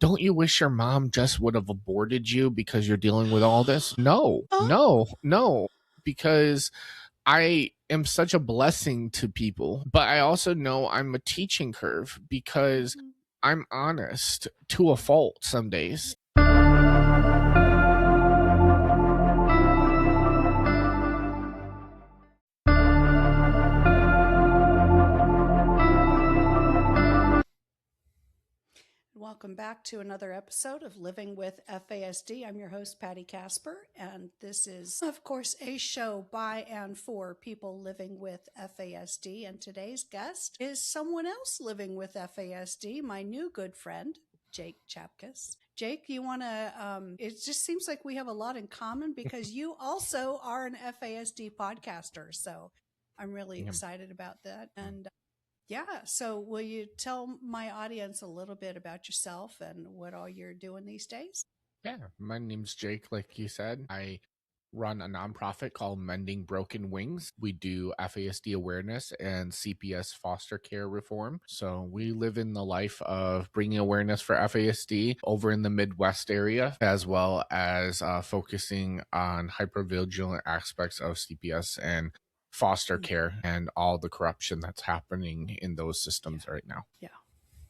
don't you wish your mom just would have aborted you because you're dealing with all this? No, Oh. no, because I am such a blessing to people, but I also know I'm a teaching curve because I'm honest to a fault some days. Welcome back to another episode of Living with FASD. I'm your host, Patti Kasper, and this is, of course, a show by and for people living with FASD. And today's guest is someone else living with FASD, my new good friend, Jake Tjapkes. Jake, you want to, it just seems like we have a lot in common because you also are an FASD podcaster. So I'm really excited about that. And yeah. So will you tell my audience a little bit about yourself and what all you're doing these days? Yeah, my name's Jake, like you said. I run a nonprofit called Mending Broken Wings. We do FASD awareness and CPS foster care reform. So we live in the life of bringing awareness for FASD over in the Midwest area, as well as focusing on hypervigilant aspects of CPS and foster care and all the corruption that's happening in those systems right now. Yeah.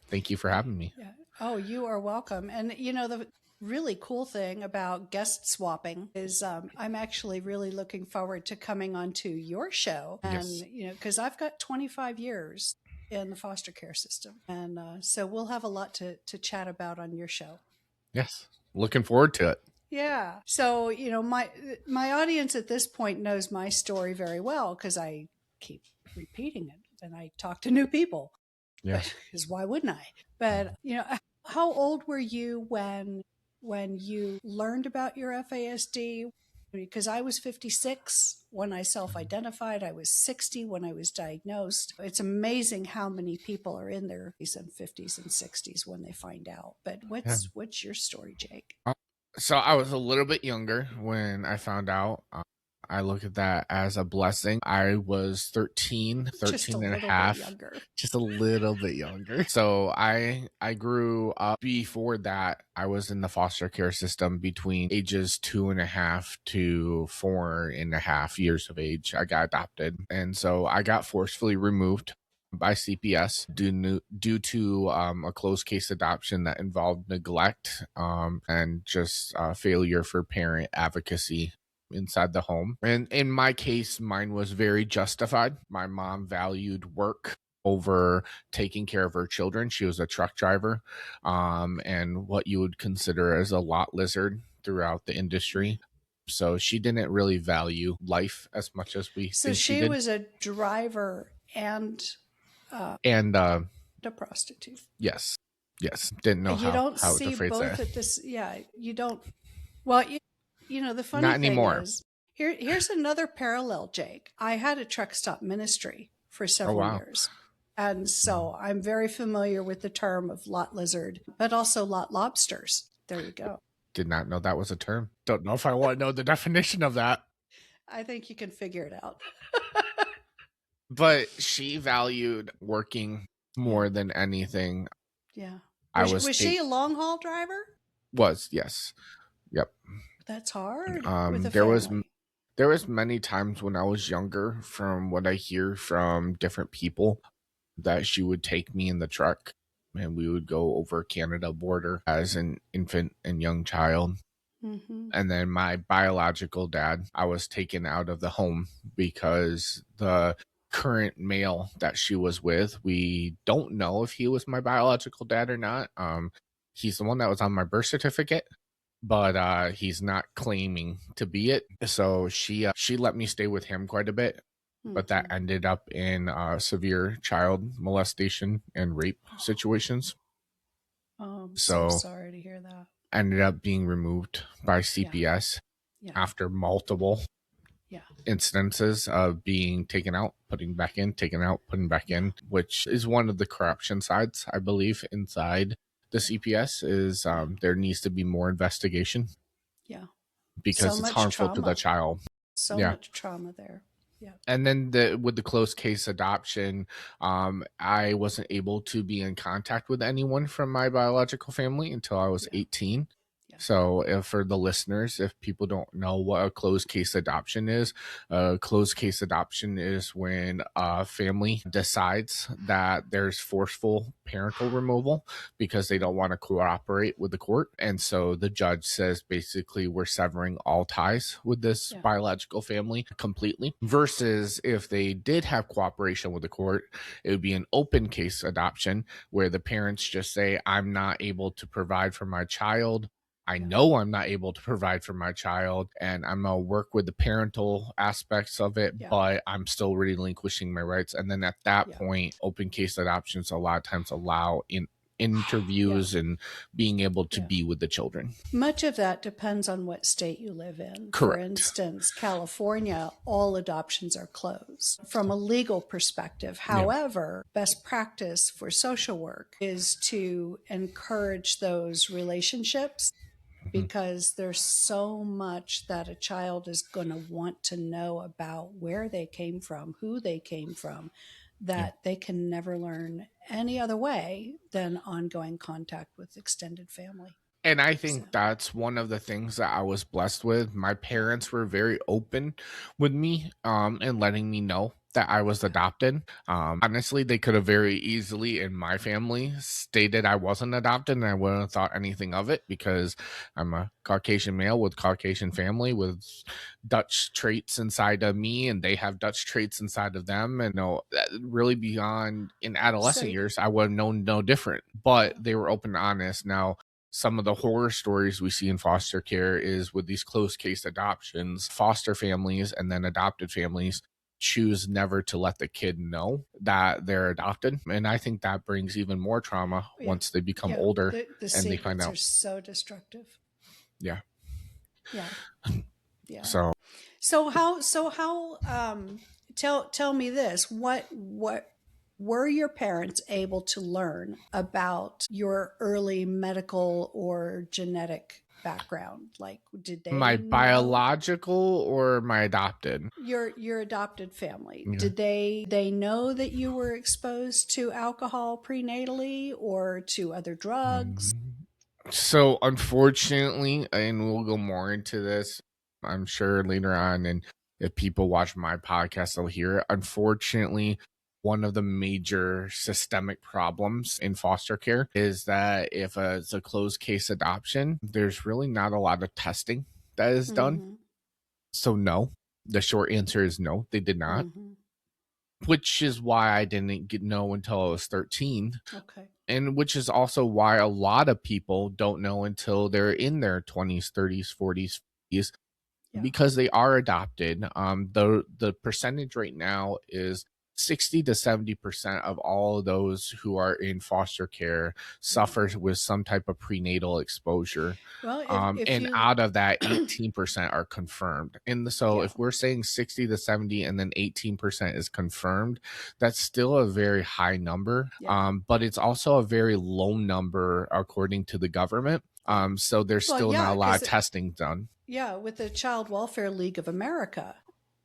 Thank you for having me. Yeah. Oh, you are welcome. And you know, the really cool thing about guest swapping is I'm actually really looking forward to coming onto your show. And, you know, because I've got 25 years in the foster care system. And so we'll have a lot to chat about on your show. Yes. Looking forward to it. Yeah. So, you know, my audience at this point knows my story very well because I keep repeating it and I talk to new people. Yeah. Because why wouldn't I? But, you know, how old were you when you learned about your FASD? Because I was 56 when I self-identified. I was 60 when I was diagnosed. It's amazing how many people are in their 50s and 60s when they find out. But what's your story, Jake? So I was a little bit younger when I found out. I look at that as a blessing. I was 13 and a half, just a little bit younger. So I grew up. Before that, I was in the foster care system between ages 2.5 to 4.5 years of age. I got adopted. And so I got forcefully removed by CPS due to a closed case adoption that involved neglect and just failure for parent advocacy inside the home. And in my case, mine was very justified. My mom valued work over taking care of her children. She was a truck driver and what you would consider as a lot lizard throughout the industry. So she didn't really value life as much as we So think she did. was a driver and a prostitute. Yes. Didn't know how to phrase both that. at this. Yeah, you don't. Well, you know, the funny Not thing anymore. is, here's another parallel, Jake. I had a truck stop ministry for several years. And so I'm very familiar with the term of lot lizard, but also lot lobsters. There you go. Did not know that was a term. Don't know if I want to know the definition of that. I think you can figure it out. But she valued working more than anything. Yeah. Was she a long haul driver? Yes. Yep. That's hard. There was many times when I was younger, from what I hear from different people, that she would take me in the truck and we would go over Canada border as an infant and young child. Mm-hmm. And then my biological dad, I was taken out of the home because the current male that she was with, we don't know if he was my biological dad or not. He's the one that was on my birth certificate, but he's not claiming to be it. So she let me stay with him quite a bit, but that ended up in severe child molestation and rape situations. I'm so sorry to hear that. Ended up being removed by CPS after multiple instances of being taken out, putting back in, taken out, putting back in, which is one of the corruption sides, I believe, inside the CPS is there needs to be more investigation. Yeah. Because it's harmful to the child. So much trauma there. Yeah. And then with the closed case adoption, I wasn't able to be in contact with anyone from my biological family until I was Yeah. 18. Yeah. So, if for the listeners, if people don't know what a closed case adoption is, closed case adoption is when a family decides that there's forceful parental removal because they don't want to cooperate with the court. And so the judge says basically we're severing all ties with this Yeah. biological family completely. Versus if they did have cooperation with the court, it would be an open case adoption where the parents just say, I'm not able to provide for my child. I know I'm not able to provide for my child, and I'm going to work with the parental aspects of it, Yeah. but I'm still relinquishing my rights. And then at that Yeah. point, open case adoptions a lot of times allow interviews and being able to be with the children. Much of that depends on what state you live in. For Correct. instance, California, all adoptions are closed from a legal perspective. However, best practice for social work is to encourage those relationships, because there's so much that a child is going to want to know about where they came from, who they came from, that they can never learn any other way than ongoing contact with extended family. And I think that's one of the things that I was blessed with. My parents were very open with me and letting me know that I was adopted. Honestly, they could have very easily in my family stated I wasn't adopted and I wouldn't have thought anything of it because I'm a Caucasian male with Caucasian family with Dutch traits inside of me and they have Dutch traits inside of them. And no, really beyond in adolescent years, I would have known no different, but they were open and honest. Now, some of the horror stories we see in foster care is with these closed case adoptions, foster families and then adopted families choose never to let the kid know that they're adopted. And I think that brings even more trauma once they become older the and they find secrets out. are so destructive. Yeah. Yeah. Yeah. So Tell me this, what were your parents able to learn about your early medical or genetic background? Like, did my they know biological or my adopted? your adopted family? Yeah. Did they know that you were exposed to alcohol prenatally or to other drugs? So unfortunately, and we'll go more into this, I'm sure later on, and if people watch my podcast, they'll hear it. Unfortunately, one of the major systemic problems in foster care is that if it's a closed case adoption, there's really not a lot of testing that is done. Mm-hmm. So no, the short answer is no, they did not. Mm-hmm. Which is why I didn't know until I was 13. Okay. And which is also why a lot of people don't know until they're in their 20s, 30s, 40s, 50s, because they are adopted. The percentage right now is 60 to 70% of all of those who are in foster care suffer with some type of prenatal exposure. Well, if And you out of that, 18% are confirmed. And so if we're saying 60 to 70 and then 18% is confirmed, that's still a very high number. But it's also a very low number according to the government. So there's still not a lot of testing done. Yeah, with the Child Welfare League of America,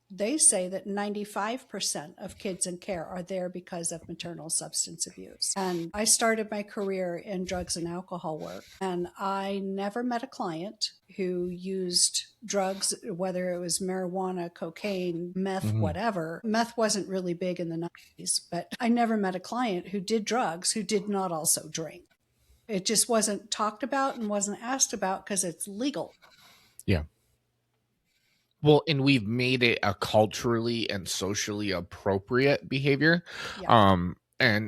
they say that 95% of kids in care are there because of maternal substance abuse. And I started my career in drugs and alcohol work, and I never met a client who used drugs, whether it was marijuana, cocaine, meth, whatever. Meth wasn't really big in the 90s, but I never met a client who did drugs who did not also drink. It just wasn't talked about and wasn't asked about because it's legal. Yeah. Well, and we've made it a culturally and socially appropriate behavior. And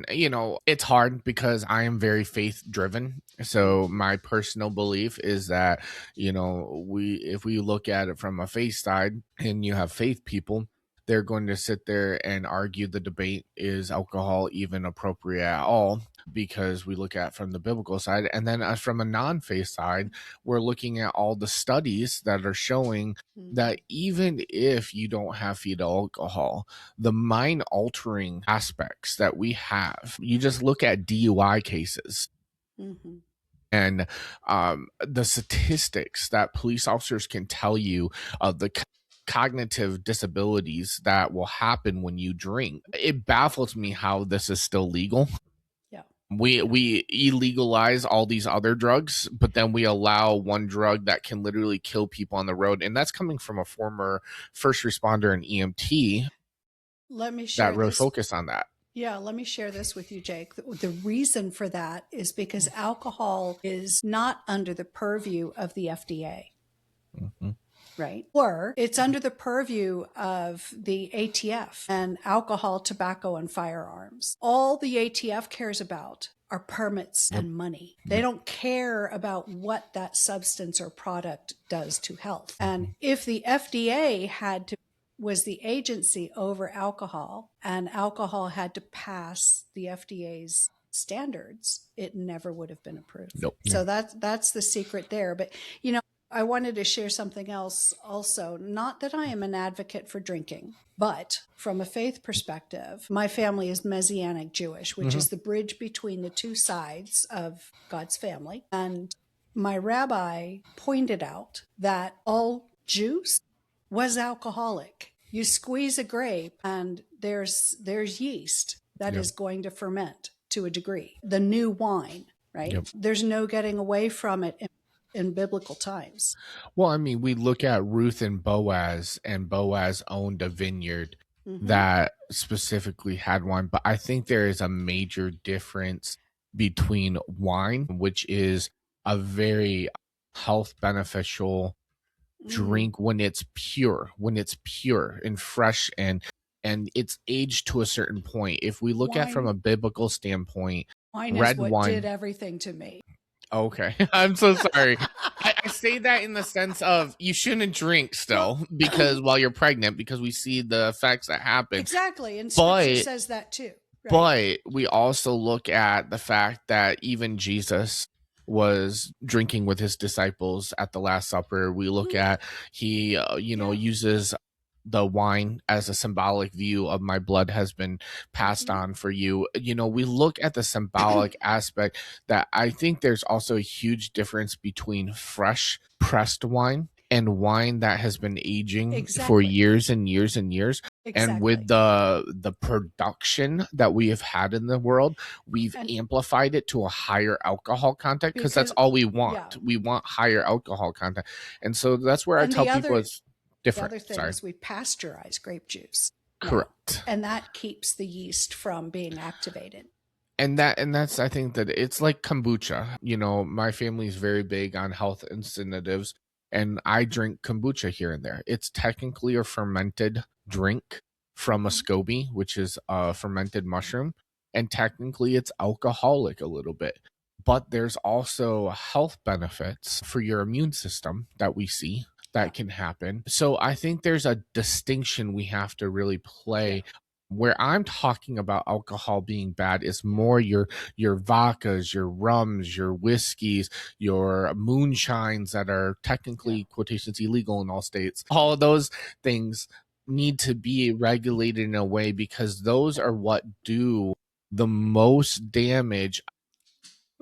it's hard because I am very faith driven. So my personal belief is that, if we look at it from a faith side and you have faith people, they're going to sit there and argue the debate, is alcohol even appropriate at all? Because we look at from the biblical side. And then from a non-faith side, we're looking at all the studies that are showing that even if you don't have fetal alcohol, the mind altering aspects that we have, you just look at DUI cases. And the statistics that police officers can tell you of the cognitive disabilities that will happen when you drink. It baffles me how this is still legal. Yeah. We illegalize all these other drugs, but then we allow one drug that can literally kill people on the road. And that's coming from a former first responder and EMT Let me share that really this. focus on that. Yeah, let me share this with you, Jake. The reason for that is because alcohol is not under the purview of the FDA. Mm-hmm. Right. Or it's under the purview of the ATF and alcohol, tobacco, and firearms. All the ATF cares about are permits and money. They don't care about what that substance or product does to health. And if the FDA was the agency over alcohol, and alcohol had to pass the FDA's standards, it never would have been approved. Nope. So that's the secret there. But I wanted to share something else also. Not that I am an advocate for drinking, but from a faith perspective, my family is Messianic Jewish, which is the bridge between the two sides of God's family. And my rabbi pointed out that all juice was alcoholic. You squeeze a grape and there's yeast that is going to ferment to a degree. The new wine, right? There's no getting away from it in biblical times. Well, I mean, we look at Ruth and Boaz owned a vineyard that specifically had wine, but I think there is a major difference between wine, which is a very health beneficial drink when it's pure and fresh and it's aged to a certain point. If we look at from a biblical standpoint, wine is what did everything to me. Okay. I'm so sorry. I say that in the sense of you shouldn't drink still because while you're pregnant, because we see the effects that happen. Exactly. And scripture says that too. Right? But we also look at the fact that even Jesus was drinking with his disciples at the Last Supper. We look at he, uses the wine as a symbolic view of my blood has been passed on for you. We look at the symbolic aspect that I think there's also a huge difference between fresh pressed wine and wine that has been aging for years and years and years. And with the production that we have had in the world, we've amplified it to a higher alcohol content because that's all we want. Yeah. We want higher alcohol content. And so that's where I tell people it's different. The other thing is we pasteurize grape juice. Correct. And that keeps the yeast from being activated. And that's I think that it's like kombucha. My family is very big on health incentives, and I drink kombucha here and there. It's technically a fermented drink from a SCOBY, which is a fermented mushroom, and technically it's alcoholic a little bit. But there's also health benefits for your immune system that we see that can happen. So I think there's a distinction we have to really play. Where I'm talking about alcohol being bad is more your vodkas, your rums, your whiskeys, your moonshines that are technically quotations illegal in all states. All of those things need to be regulated in a way because those are what do the most damage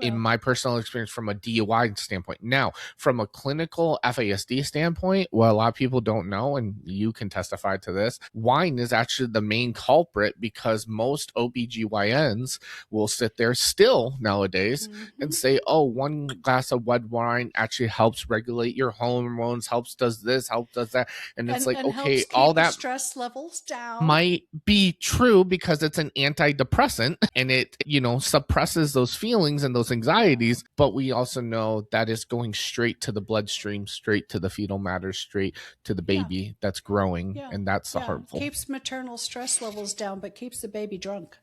in my personal experience from a DUI standpoint. Now, from a clinical FASD standpoint, what a lot of people don't know, and you can testify to this, wine is actually the main culprit because most OBGYNs will sit there still nowadays and say, oh, one glass of red wine actually helps regulate your hormones, does this, does that. And it's like, okay, all that stress levels down might be true because it's an antidepressant and it, suppresses those feelings and those anxieties, but we also know that is going straight to the bloodstream, straight to the fetal matter, straight to the baby that's growing, and that's the harmful. Keeps maternal stress levels down, but keeps the baby drunk.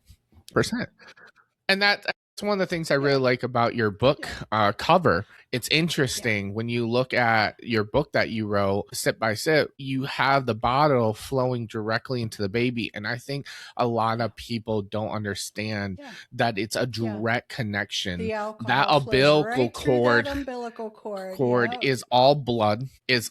%. And that's one of the things I really like about your book cover. It's interesting when you look at your book that you wrote, Sip by Sip, you have the bottle flowing directly into the baby. And I think a lot of people don't understand that it's a direct connection. The alcohol that umbilical cord is all blood, is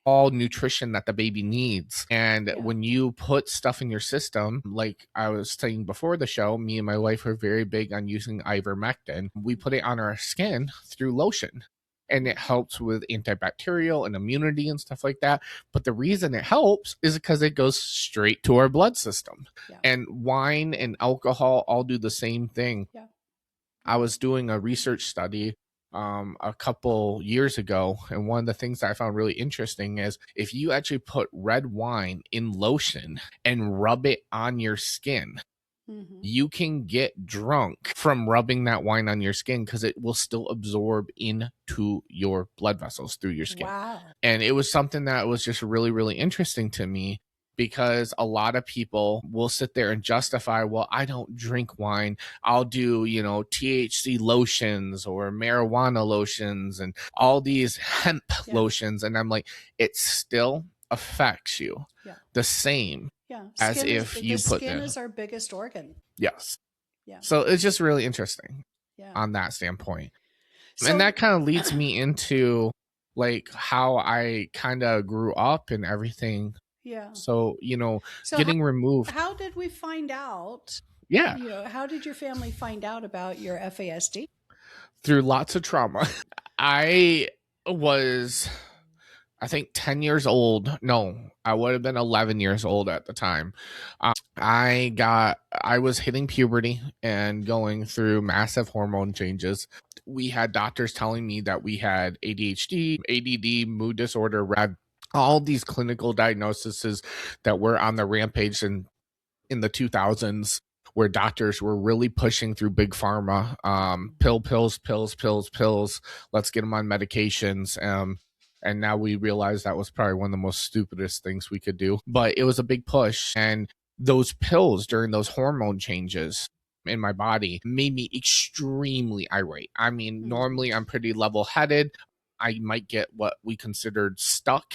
all nutrition that the baby needs. And when you put stuff in your system, like I was saying before the show, me and my wife are very big on using ivermectin. We put it on our skin through lotion. and it helps with antibacterial and immunity and stuff like that. But the reason it helps is because it goes straight to our blood system. Yeah. And wine and alcohol all do the same thing. Yeah. I was doing a research study a couple years ago, and one of the things that I found really interesting is if you actually put red wine in lotion and rub it on your skin, you can get drunk from rubbing that wine on your skin because it will still absorb into your blood vessels through your skin. Wow. And it was something that was just really, really interesting to me, because a lot of people will sit there and justify, well, I don't drink wine. I'll do, THC lotions or marijuana lotions and all these hemp lotions. And I'm like, it still affects you the same as if you put the skin is our biggest organ. Yes. Yeah. So it's just really interesting on that standpoint. So, and that kind of leads me into like how I kind of grew up and everything. Yeah. So, getting removed. How did we find out? Yeah. How did your family find out about your FASD? Through lots of trauma. I was, I think, 10 years old. No, I would have been 11 years old at the time. I was hitting puberty and going through massive hormone changes. We had doctors telling me that we had ADHD, ADD, mood disorder, all these clinical diagnoses that were on the rampage in the 2000s, where doctors were really pushing through big pharma, pills. Let's get them on medications. And now we realize that was probably one of the most stupidest things we could do. But it was a big push. And those pills during those hormone changes in my body made me extremely irate. I mean, normally I'm pretty level-headed. I might get what we considered stuck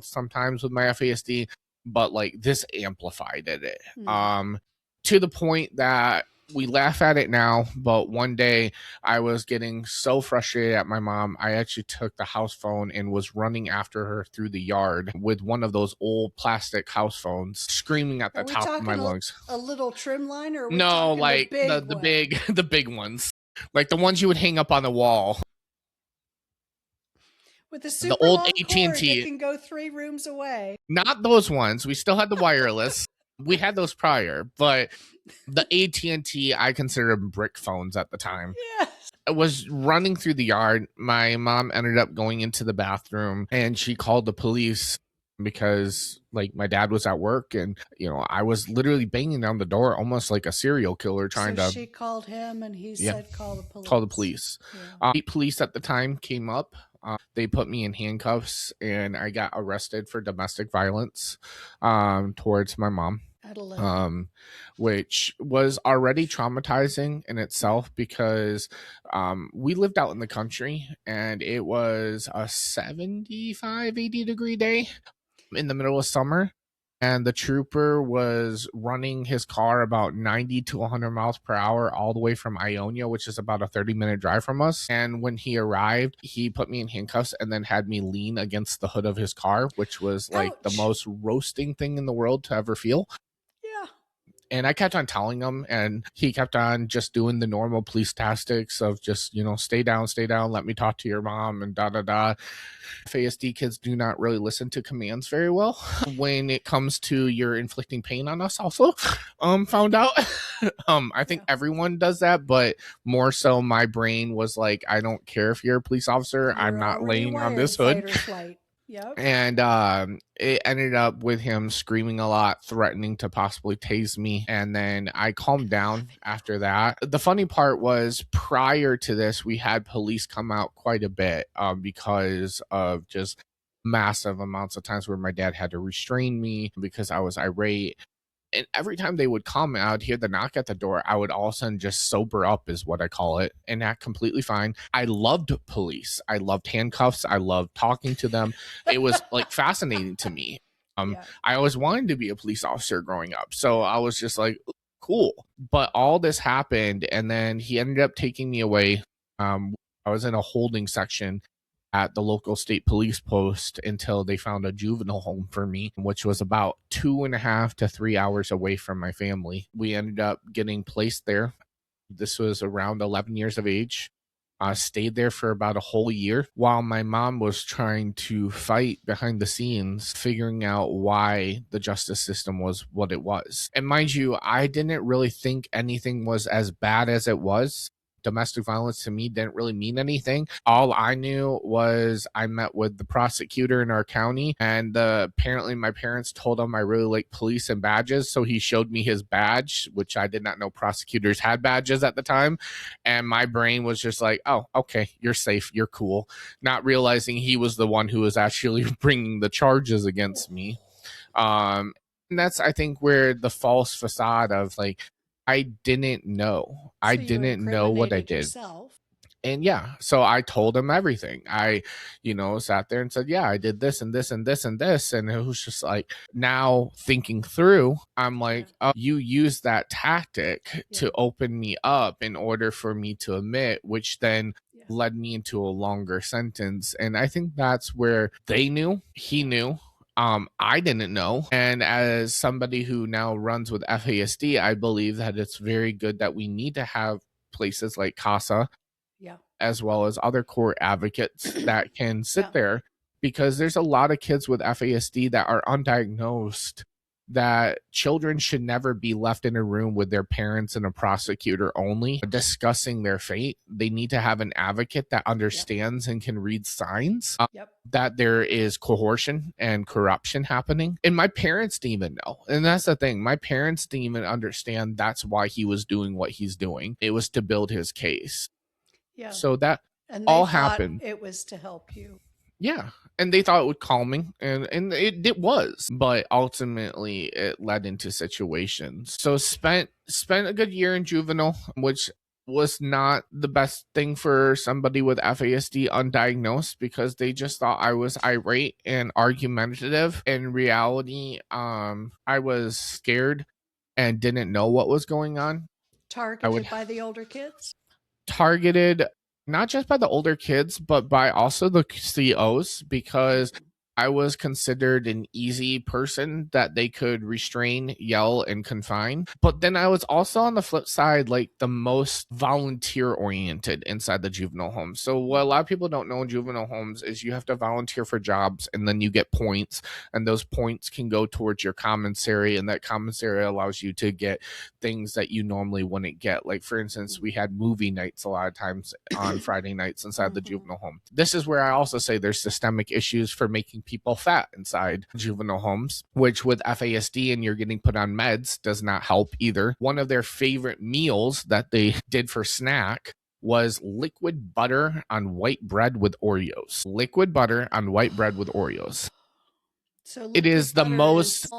sometimes with my FASD, but like this amplified it. To the point that we laugh at it now, but one day I was getting so frustrated at my mom, I actually took the house phone and was running after her through the yard with one of those old plastic house phones, screaming at the top of my lungs. A little trim line, or no, like the big ones, like the ones you would hang up on the wall. With the old AT&T, it can go 3 rooms away. Not those ones. We still had the wireless. We had those prior, but the AT&T, I considered brick phones at the time. Yes. I was running through the yard. My mom ended up going into the bathroom and she called the police because like my dad was at work and I was literally banging down the door almost like a serial killer trying to. She called him and he said call the police. Call the police. Yeah. 8 police at the time came up. They put me in handcuffs and I got arrested for domestic violence towards my mom. Which was already traumatizing in itself because we lived out in the country and it was a 75, 80 degree day in the middle of summer. And the trooper was running his car about 90 to 100 miles per hour all the way from Ionia, which is about a 30-minute drive from us. And when he arrived, he put me in handcuffs and then had me lean against the hood of his car, which was like the most roasting thing in the world to ever feel. And I kept on telling him, and he kept on just doing the normal police tactics of just, stay down, let me talk to your mom, and da-da-da. FASD kids do not really listen to commands very well when it comes to you're inflicting pain on us also, found out. I think everyone does that, but more so my brain was like, I don't care if you're a police officer. I'm not laying on this hood. Yep. And it ended up with him screaming a lot, threatening to possibly tase me. And then I calmed down after that. The funny part was prior to this, we had police come out quite a bit because of just massive amounts of times where my dad had to restrain me because I was irate. And every time they would come, I would hear the knock at the door. I would all of a sudden just sober up is what I call it. And act completely fine. I loved police. I loved handcuffs. I loved talking to them. It was like fascinating to me. I always wanted to be a police officer growing up. So I was just like, cool. But all this happened. And then he ended up taking me away. I was in a holding section at the local state police post until they found a juvenile home for me, which was about 2.5 to 3 hours away from my family. We ended up getting placed there. This was around 11 years of age. Stayed there for about a whole year while my mom was trying to fight behind the scenes, figuring out why the justice system was what it was. And mind you, I didn't really think anything was as bad as it was. Domestic violence to me didn't really mean anything. All I knew was I met with the prosecutor in our county, and apparently my parents told him I really like police and badges, so he showed me his badge, which I did not know prosecutors had badges at the time. And my brain was just like, oh, okay, you're safe, you're cool, not realizing he was the one who was actually bringing the charges against me. And that's, I think, where the false facade of like, I didn't know. I didn't know what I did. Yourself. And yeah, so I told him everything. I, sat there and said, yeah, I did this and this and this and this. And it was just like, now thinking through, I'm like, oh, you used that tactic to open me up in order for me to admit, which then led me into a longer sentence. And I think that's where they knew, he knew. I didn't know. And as somebody who now runs with FASD, I believe that it's very good that we need to have places like CASA, as well as other court advocates that can sit there, because there's a lot of kids with FASD that are undiagnosed, that children should never be left in a room with their parents and a prosecutor only discussing their fate. They need to have an advocate that understands and can read signs that there is coercion and corruption happening. And my parents didn't even know. And that's the thing. My parents didn't even understand that's why he was doing what he's doing. It was to build his case. Yeah. So that all happened. It was to help you. Yeah. And they thought it would calm me, and it was, but ultimately it led into situations. So spent a good year in juvenile, which was not the best thing for somebody with FASD undiagnosed, because they just thought I was irate and argumentative. In reality, I was scared and didn't know what was going on. Targeted by the older kids? Targeted not just by the older kids, but by also the COs, because I was considered an easy person that they could restrain, yell, and confine. But then I was also, on the flip side, like the most volunteer oriented inside the juvenile home. So what a lot of people don't know in juvenile homes is you have to volunteer for jobs, and then you get points, and those points can go towards your commissary, and that commissary allows you to get things that you normally wouldn't get. Like, for instance, we had movie nights a lot of times on Friday nights inside the juvenile home. This is where I also say there's systemic issues for making people fat inside juvenile homes, which with FASD and you're getting put on meds does not help either. One of their favorite meals that they did for snack was liquid butter on white bread with Oreos. Liquid butter on white bread with Oreos. So it is the most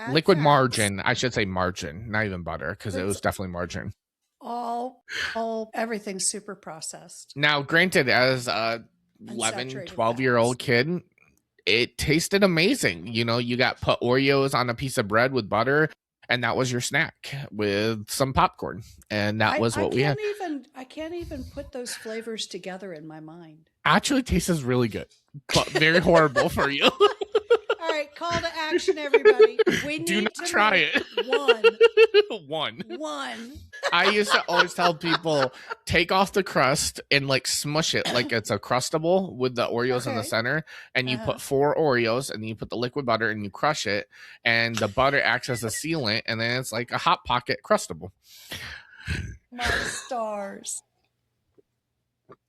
liquid margarine. I should say margarine, not even butter, because it was definitely margarine. All everything's super processed. Now, granted, as a 11, 12-year-old kid, it tasted amazing. You got put Oreos on a piece of bread with butter, and that was your snack with some popcorn. And that was what we had. I can't even put those flavors together in my mind. Actually, tastes really good, but very horrible for you. All right, call to action, everybody. We do not try it. One. I used to always tell people, take off the crust and like smush it like it's a Crustable with the Oreos in the center, and you put 4 Oreos, and you put the liquid butter and you crush it, and the butter acts as a sealant, and then it's like a Hot Pocket Crustable. My stars.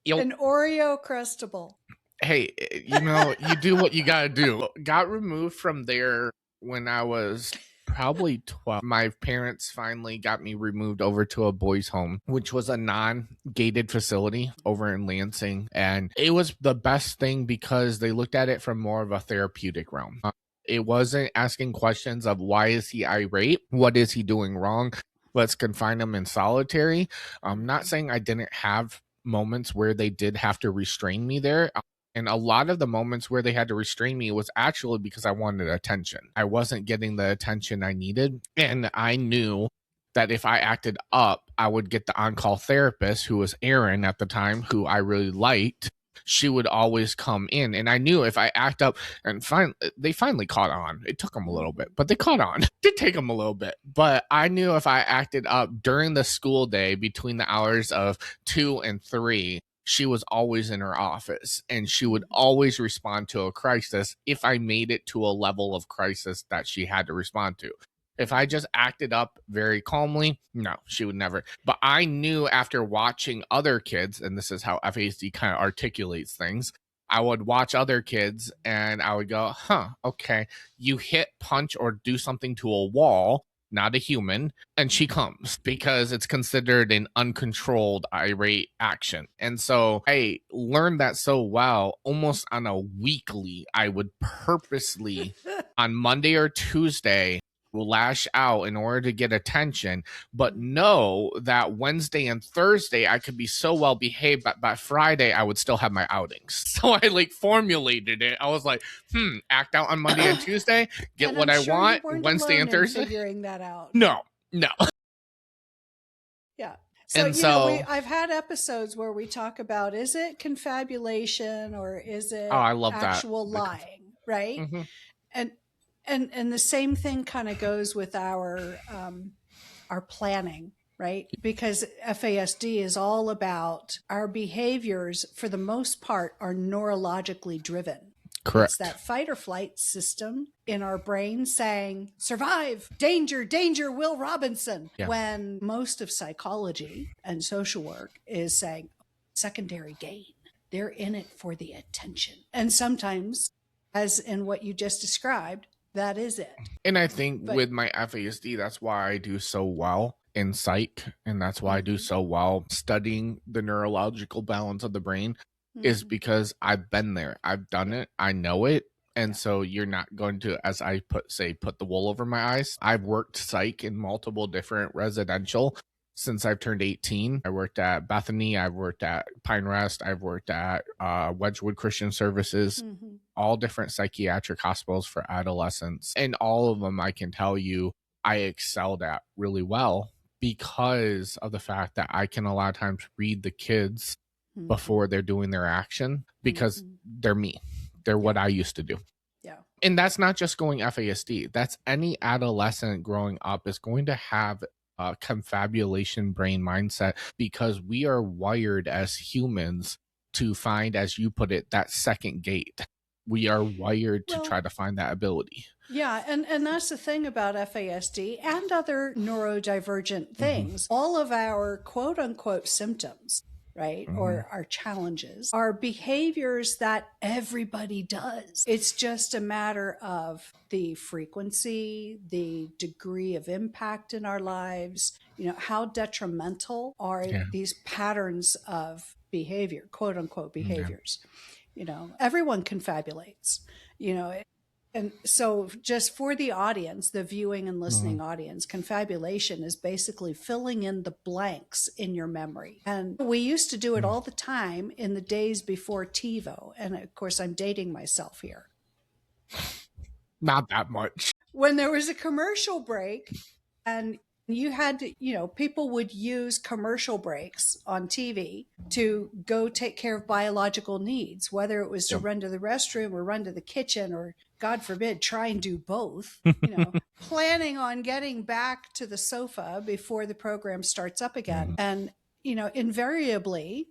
An Oreo Crustable. Hey, you do what you gotta do. Got removed from there when I was probably 12. My parents finally got me removed over to a boys' home, which was a non-gated facility over in Lansing. And it was the best thing because they looked at it from more of a therapeutic realm. It wasn't asking questions of why is he irate? What is he doing wrong? Let's confine him in solitary. I'm not saying I didn't have moments where they did have to restrain me there. And a lot of the moments where they had to restrain me was actually because I wanted attention. I wasn't getting the attention I needed. And I knew that if I acted up, I would get the on-call therapist, who was Erin at the time, who I really liked. She would always come in. And I knew if I act up, and they finally caught on. It took them a little bit, but they caught on. It did take them a little bit. But I knew if I acted up during the school day between the hours of 2 and 3, she was always in her office, and she would always respond to a crisis if I made it to a level of crisis that she had to respond to. If I just acted up very calmly, no, she would never. But I knew after watching other kids, and this is how FASD kind of articulates things, I would watch other kids and I would go, okay, you hit, punch, or do something to a wall, not a human, and she comes because it's considered an uncontrolled irate action. And so I learned that so well. Almost on a weekly, I would purposely on Monday or Tuesday lash out in order to get attention, but know that Wednesday and Thursday I could be so well behaved, but by Friday I would still have my outings. So I like formulated it. I was like, act out on Monday and Tuesday, get what I want Wednesday and Thursday. Figuring that out. No. Yeah. So, and so I've had episodes where we talk about, is it confabulation or is it I love actual lying, right? Mm-hmm. And the same thing kind of goes with our planning, right? Because FASD is all about our behaviors, for the most part, are neurologically driven. Correct. It's that fight or flight system in our brain saying, survive, danger, danger, Will Robinson. Yeah. When most of psychology and social work is saying secondary gain. They're in it for the attention. And sometimes, as in what you just described, that is it. And I think with my FASD, that's why I do so well in psych. And that's why I do so well studying the neurological balance of the brain, is because I've been there. I've done it. I know it. And so you're not going to, as I put the wool over my eyes. I've worked psych in multiple different residential since I've turned 18. I worked at Bethany. I've worked at Pine Rest. I've worked at Wedgwood Christian Services, all different psychiatric hospitals for adolescents. And all of them, I can tell you, I excelled at really well because of the fact that I can a lot of times read the kids before they're doing their action, because they're me. They're what I used to do. Yeah. And that's not just going FASD. That's any adolescent growing up is going to have a confabulation brain mindset, because we are wired as humans to find, as you put it, that second gate. We are wired to try to find that ability. Yeah, and that's the thing about FASD and other neurodivergent things. All of our quote unquote symptoms, right, or our challenges, are behaviors that everybody does. It's just a matter of the frequency, the degree of impact in our lives, how detrimental are these patterns of behavior, quote unquote behaviors. Everyone confabulates, and so just for the audience, the viewing and listening audience, confabulation is basically filling in the blanks in your memory. And we used to do it all the time in the days before TiVo. And of course, I'm dating myself here. Not that much. When there was a commercial break and you had to, people would use commercial breaks on TV to go take care of biological needs, whether it was to run to the restroom or run to the kitchen, or God forbid, try and do both, planning on getting back to the sofa before the program starts up again. And, invariably,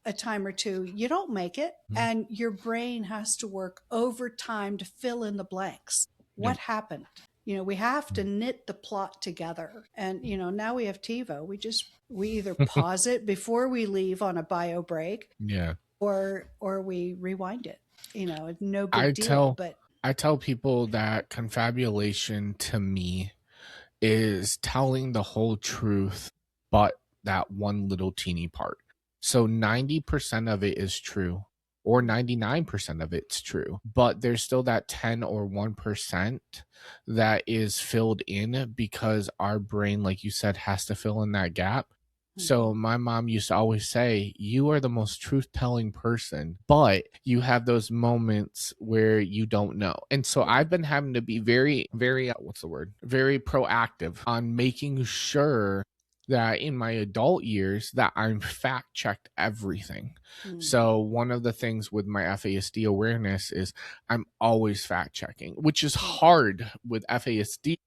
a time or two, you don't make it, and your brain has to work overtime to fill in the blanks. What happened? We have to knit the plot together. And, now we have TiVo. We either pause it before we leave on a bio break, or we rewind it. No big deal. But I tell people that confabulation to me is telling the whole truth, but that one little teeny part. So 90% of it is true, or 99% of it's true, but there's still that 10 or 1% that is filled in because our brain, like you said, has to fill in that gap. So my mom used to always say, you are the most truth-telling person, but you have those moments where you don't know. And so I've been having to be very, very, very proactive on making sure that in my adult years that I'm fact-checked everything. So one of the things with my FASD awareness is I'm always fact-checking, which is hard with FASD,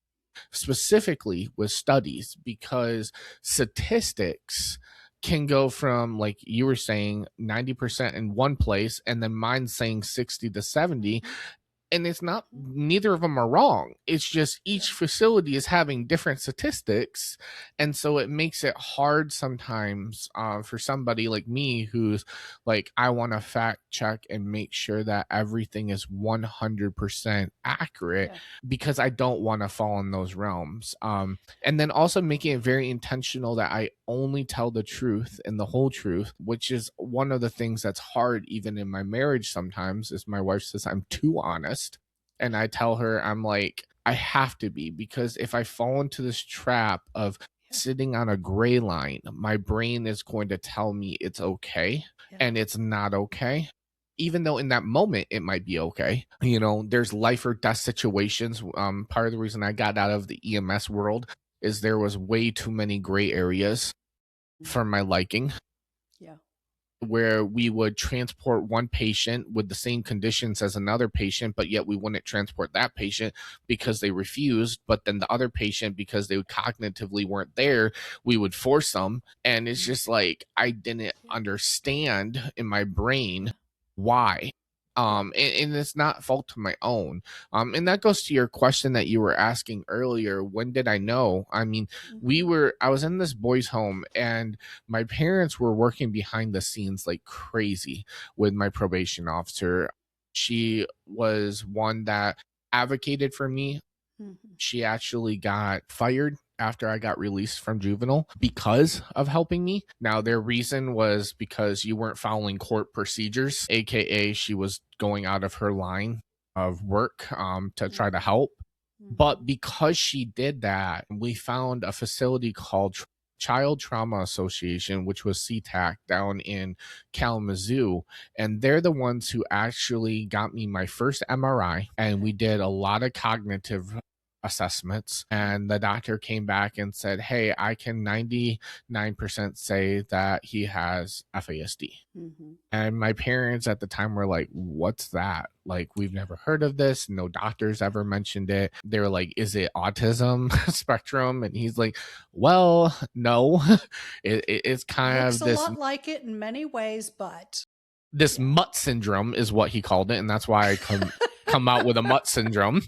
specifically with studies, because statistics can go from, like you were saying, 90% in one place, and then mine saying 60 to 70. And it's not, neither of them are wrong. It's just each facility is having different statistics. And so it makes it hard sometimes for somebody like me who's like, I want to fact check and make sure that everything is 100% accurate, because I don't want to fall in those realms. And then also making it very intentional that I only tell the truth and the whole truth, which is one of the things that's hard even in my marriage sometimes, is my wife says I'm too honest. And I tell her, I'm like, I have to be, because if I fall into this trap of sitting on a gray line, my brain is going to tell me it's okay, and it's not okay. Even though in that moment it might be okay. You know, there's life or death situations. Part of the reason I got out of the EMS world is there was way too many gray areas for my liking, where we would transport one patient with the same conditions as another patient, but yet we wouldn't transport that patient because they refused. But then the other patient, because they cognitively weren't there, we would force them. And it's just like, I didn't understand in my brain why. And it's not fault to my own. And that goes to your question that you were asking earlier. When did I know? I mean, I was in this boys' home, and my parents were working behind the scenes like crazy with my probation officer. She was one that advocated for me. She actually got fired after I got released from juvenile because of helping me. Now, their reason was because you weren't following court procedures, aka she was going out of her line of work to try to help. But because she did that, we found a facility called Child Trauma Association, which was CTAC down in Kalamazoo. And they're the ones who actually got me my first MRI. And we did a lot of cognitive assessments. And the doctor came back and said, hey, I can 99% say that he has FASD. And my parents at the time were like, what's that? Like, we've never heard of this. No doctors ever mentioned it. They were like, is it autism spectrum? And he's like, well, no. It's kind Looks of this, a lot like it in many ways, but this mutt syndrome is what he called it. And that's why I come out with a mutt syndrome.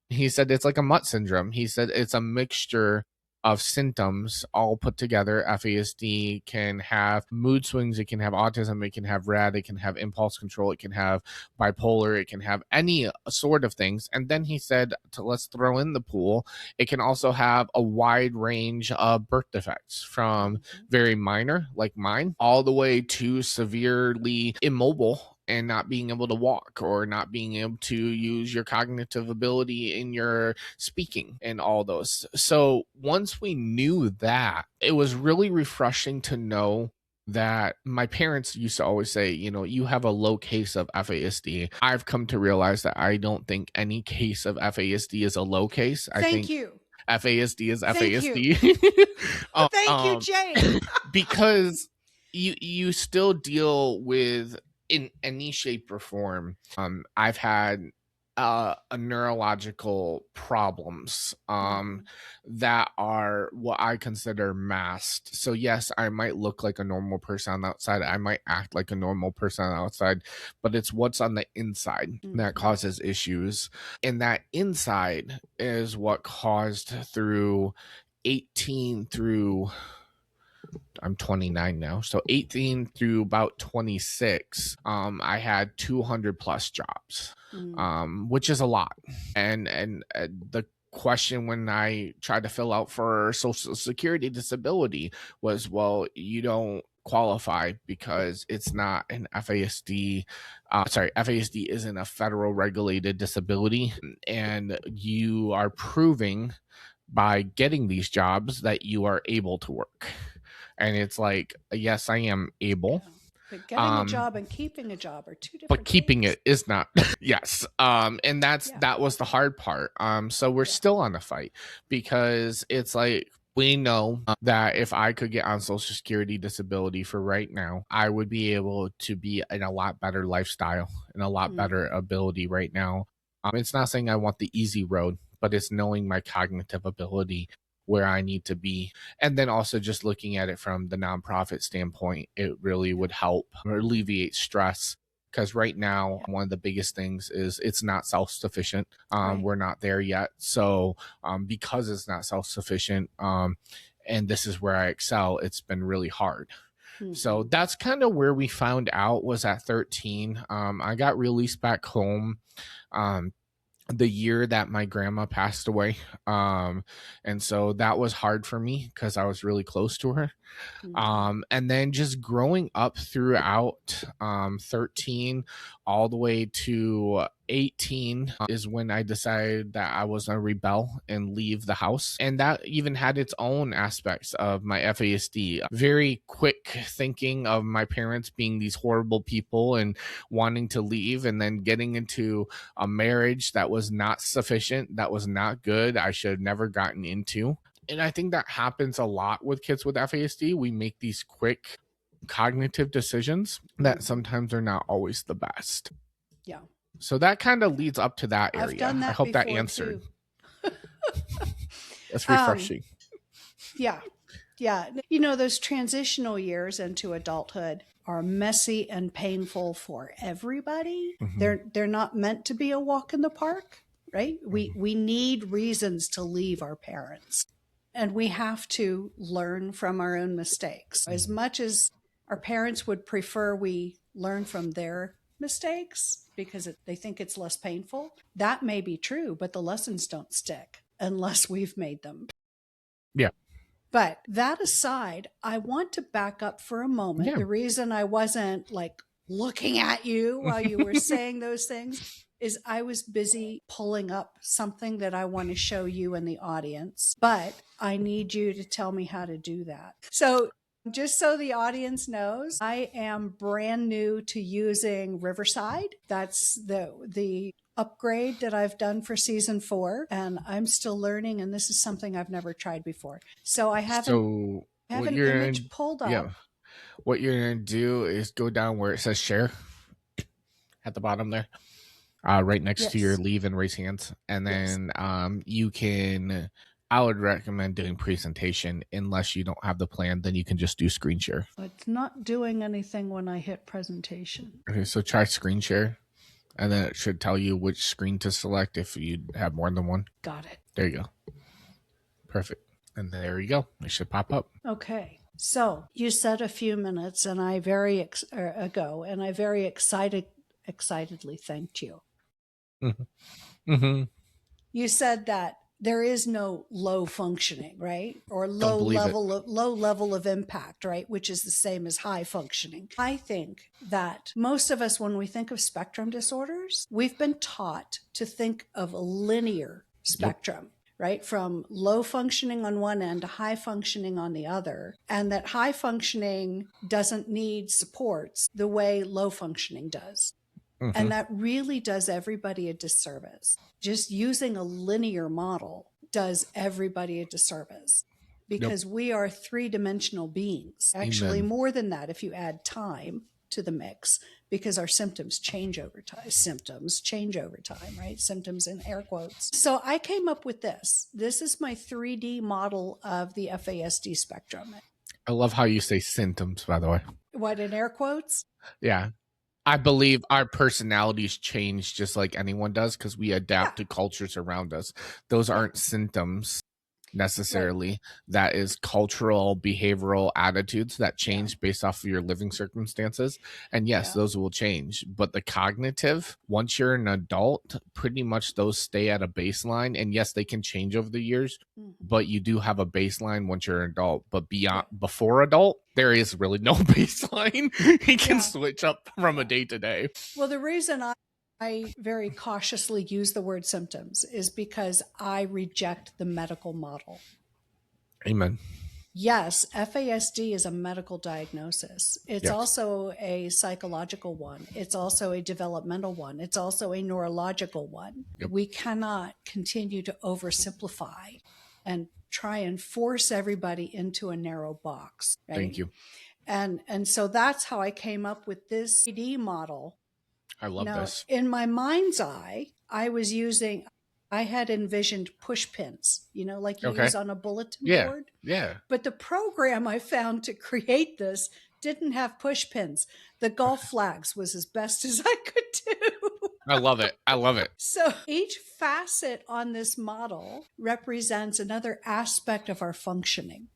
He said it's like a mutt syndrome. He said it's a mixture of symptoms all put together. FASD can have mood swings, it can have autism, it can have RAD, it can have impulse control, it can have bipolar, it can have any sort of things. And then he said, let's throw in the pool, it can also have a wide range of birth defects, from very minor, like mine, all the way to severely immobile and not being able to walk, or not being able to use your cognitive ability in your speaking, and all those. So once we knew that, it was really refreshing to know that my parents used to always say, you know, you have a low case of FASD. I've come to realize that I don't think any case of FASD is a low case. I think FASD is FASD. Thank you, Jane. Because you still deal with, in any shape or form. I've had neurological problems that are what I consider masked. So yes, I might look like a normal person on the outside, I might act like a normal person on the outside, but it's what's on the inside that causes issues. And that inside is what caused, through 18 through, I'm 29 now, so 18 through about 26, I had 200 plus jobs, which is a lot. And the question when I tried to fill out for Social Security disability was, well, you don't qualify because it's not an FASD. FASD isn't a federal regulated disability, and you are proving by getting these jobs that you are able to work. And it's like, yes, I am able. But getting a job and keeping a job are two different but keeping things. It is not. Yes. And that was the hard part. So we're still on the fight, because it's like, we know that if I could get on Social Security disability for right now, I would be able to be in a lot better lifestyle and a lot better ability right now. It's not saying I want the easy road, but it's knowing my cognitive ability where I need to be. And then also just looking at it from the nonprofit standpoint, it really would help alleviate stress. Because right now, one of the biggest things is it's not self-sufficient. We're not there yet. So because it's not self-sufficient, and this is where I excel, it's been really hard. So that's kind of where we found out was at 13. I got released back home the year that my grandma passed away. And so that was hard for me because I was really close to her. And then just growing up throughout 13 all the way to 18 is when I decided that I was going to rebel and leave the house. And that even had its own aspects of my FASD. Very quick thinking of my parents being these horrible people and wanting to leave, and then getting into a marriage that was not sufficient, that was not good, I should have never gotten into. And I think that happens a lot with kids with FASD. We make these quick cognitive decisions that sometimes are not always the best. Yeah. So that kind of leads up to that area. I've done that. I hope that answered. That's refreshing. Yeah. Yeah. You know, those transitional years into adulthood are messy and painful for everybody. They're not meant to be a walk in the park, right? We need reasons to leave our parents. And we have to learn from our own mistakes. As much as our parents would prefer we learn from their mistakes because they think it's less painful, that may be true, but the lessons don't stick unless we've made them. Yeah. But that aside, I want to back up for a moment. Yeah. The reason I wasn't like looking at you while you were saying those things is I was busy pulling up something that I want to show you and the audience, but I need you to tell me how to do that. So just so the audience knows, I am brand new to using Riverside. That's the upgrade that I've done for season 4, and I'm still learning, and this is something I've never tried before. So I have an image pulled up. Yeah. What you're going to do is go down where it says share at the bottom there. Right next to your leave and raise hands. And then you can, I would recommend doing presentation unless you don't have the plan, then you can just do screen share. It's not doing anything when I hit presentation. Okay, so try screen share, and then it should tell you which screen to select if you have more than one. Got it. There you go. Perfect. And there you go. It should pop up. Okay. So you said a few minutes ago, and I very excitedly thanked you. You said that there is no low functioning, right? Or low level of impact, right? Which is the same as high functioning. I think that most of us, when we think of spectrum disorders, we've been taught to think of a linear spectrum. Right? From low functioning on one end to high functioning on the other. And that high functioning doesn't need supports the way low functioning does. And that really does everybody a disservice. Just using a linear model does everybody a disservice because we are 3-dimensional beings. Actually, more than that if you add time to the mix, because our symptoms change over time. Right? Symptoms in air quotes. So I came up with this. This is my 3D model of the FASD spectrum. I love how you say symptoms, by the way. What, in air quotes? Yeah. I believe our personalities change just like anyone does because we adapt to cultures around us. Those aren't symptoms necessarily. That is cultural, behavioral attitudes that change based off of your living circumstances. And yes, those will change. But the cognitive, once you're an adult, pretty much those stay at a baseline. And yes, they can change over the years, but you do have a baseline once you're an adult. But before adult, there is really no baseline. You can switch up from a day to day. Well, the reason I very cautiously use the word symptoms is because I reject the medical model. Amen. Yes, FASD is a medical diagnosis. It's also a psychological one. It's also a developmental one. It's also a neurological one. We cannot continue to oversimplify and try and force everybody into a narrow box. Right? Thank you. And so that's how I came up with this 3D model. I love this. In my mind's eye, I was using I had envisioned push pins, like you Okay. use on a bulletin Yeah. board. Yeah. But the program I found to create this didn't have push pins. The golf flags was as best as I could do. I love it. I love it. So each facet on this model represents another aspect of our functioning.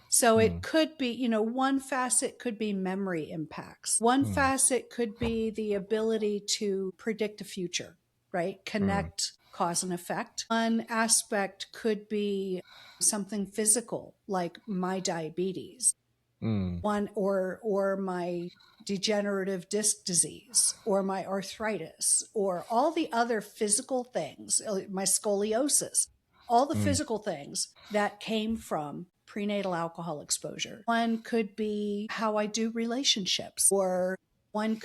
So it could be, one facet could be memory impacts. One facet could be the ability to predict the future, right? Connect cause and effect. One aspect could be something physical, like my diabetes. One or my degenerative disc disease or my arthritis or all the other physical things, my scoliosis, all the physical things that came from prenatal alcohol exposure. One could be how I do relationships, or one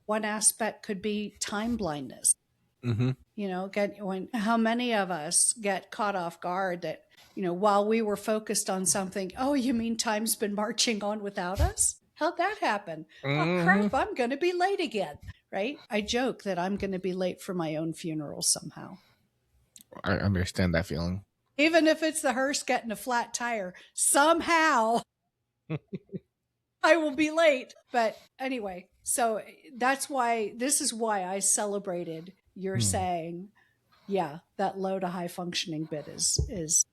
aspect could be time blindness. How many of us get caught off guard that, while we were focused on something, oh, you mean time's been marching on without us? How'd that happen? Oh, crap, I'm going to be late again, right? I joke that I'm going to be late for my own funeral somehow. I understand that feeling. Even if it's the hearse getting a flat tire, somehow I will be late. But anyway, so this is why I celebrated your saying, yeah, that low to high functioning bit is.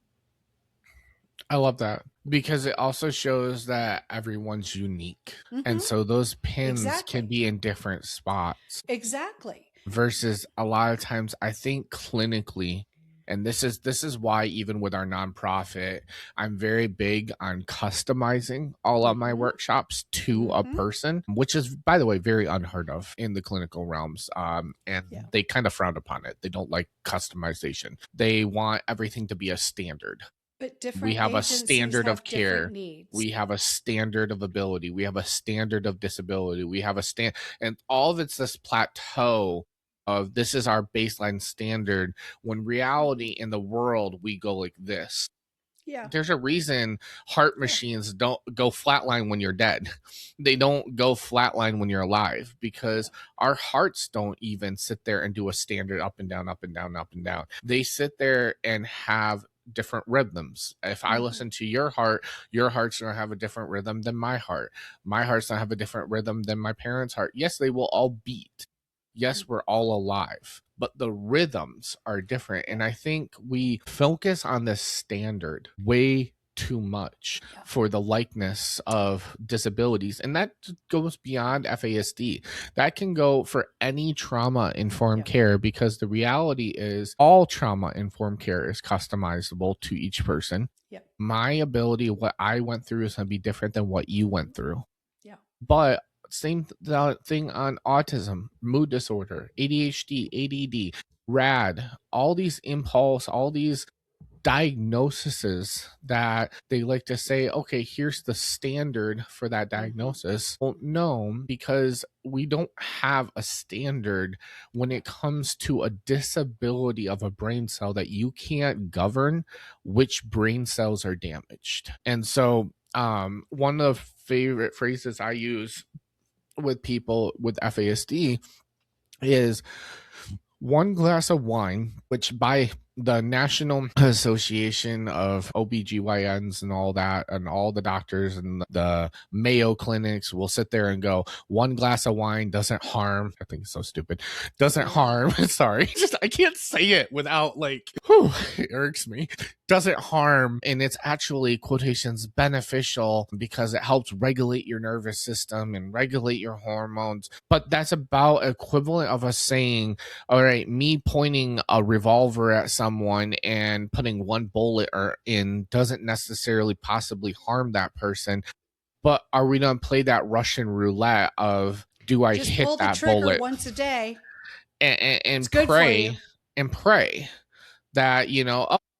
I love that because it also shows that everyone's unique. And so those pins can be in different spots. Exactly. Versus a lot of times I think clinically, and this is why even with our nonprofit, I'm very big on customizing all of my workshops to a person, which is, by the way, very unheard of in the clinical realms. They kind of frown upon it. They don't like customization. They want everything to be a standard. But We have a standard of care. Needs. We have a standard of ability. We have a standard of disability. We have a and all of it's this plateau of this is our baseline standard, when reality in the world we go like this. Yeah. There's a reason heart machines don't go flatline when you're dead. They don't go flatline when you're alive, because our hearts don't even sit there and do a standard up and down, up and down, up and down. They sit there and have different rhythms. If I listen to your heart's gonna have a different rhythm than my heart. My heart's gonna have a different rhythm than my parents' heart. Yes, they will all beat. Yes, we're all alive, but the rhythms are different. And I think we focus on this standard way too much for the likeness of disabilities. And that goes beyond FASD. That can go for any trauma-informed care, because the reality is all trauma-informed care is customizable to each person. My ability, what I went through, is going to be different than what you went through. But same thing on autism, mood disorder, ADHD, ADD, RAD, all these impulse, all these diagnoses that they like to say, okay, here's the standard for that diagnosis. Well, no, because we don't have a standard when it comes to a disability of a brain cell that you can't govern which brain cells are damaged. And so one of the favorite phrases I use with people with FASD is one glass of wine, which by the National Association of OBGYNs and all that, and all the doctors and the Mayo clinics will sit there and go, one glass of wine doesn't harm. I think it's so stupid. Doesn't harm. Sorry. I can't say it without it irks me. Doesn't harm. And it's actually, quotations, beneficial, because it helps regulate your nervous system and regulate your hormones. But that's about equivalent of us saying, all right, me pointing a revolver at someone and putting one bullet in doesn't necessarily possibly harm that person. But are we going to play that Russian roulette of, do I just hit pull that the trigger bullet once a day and pray that,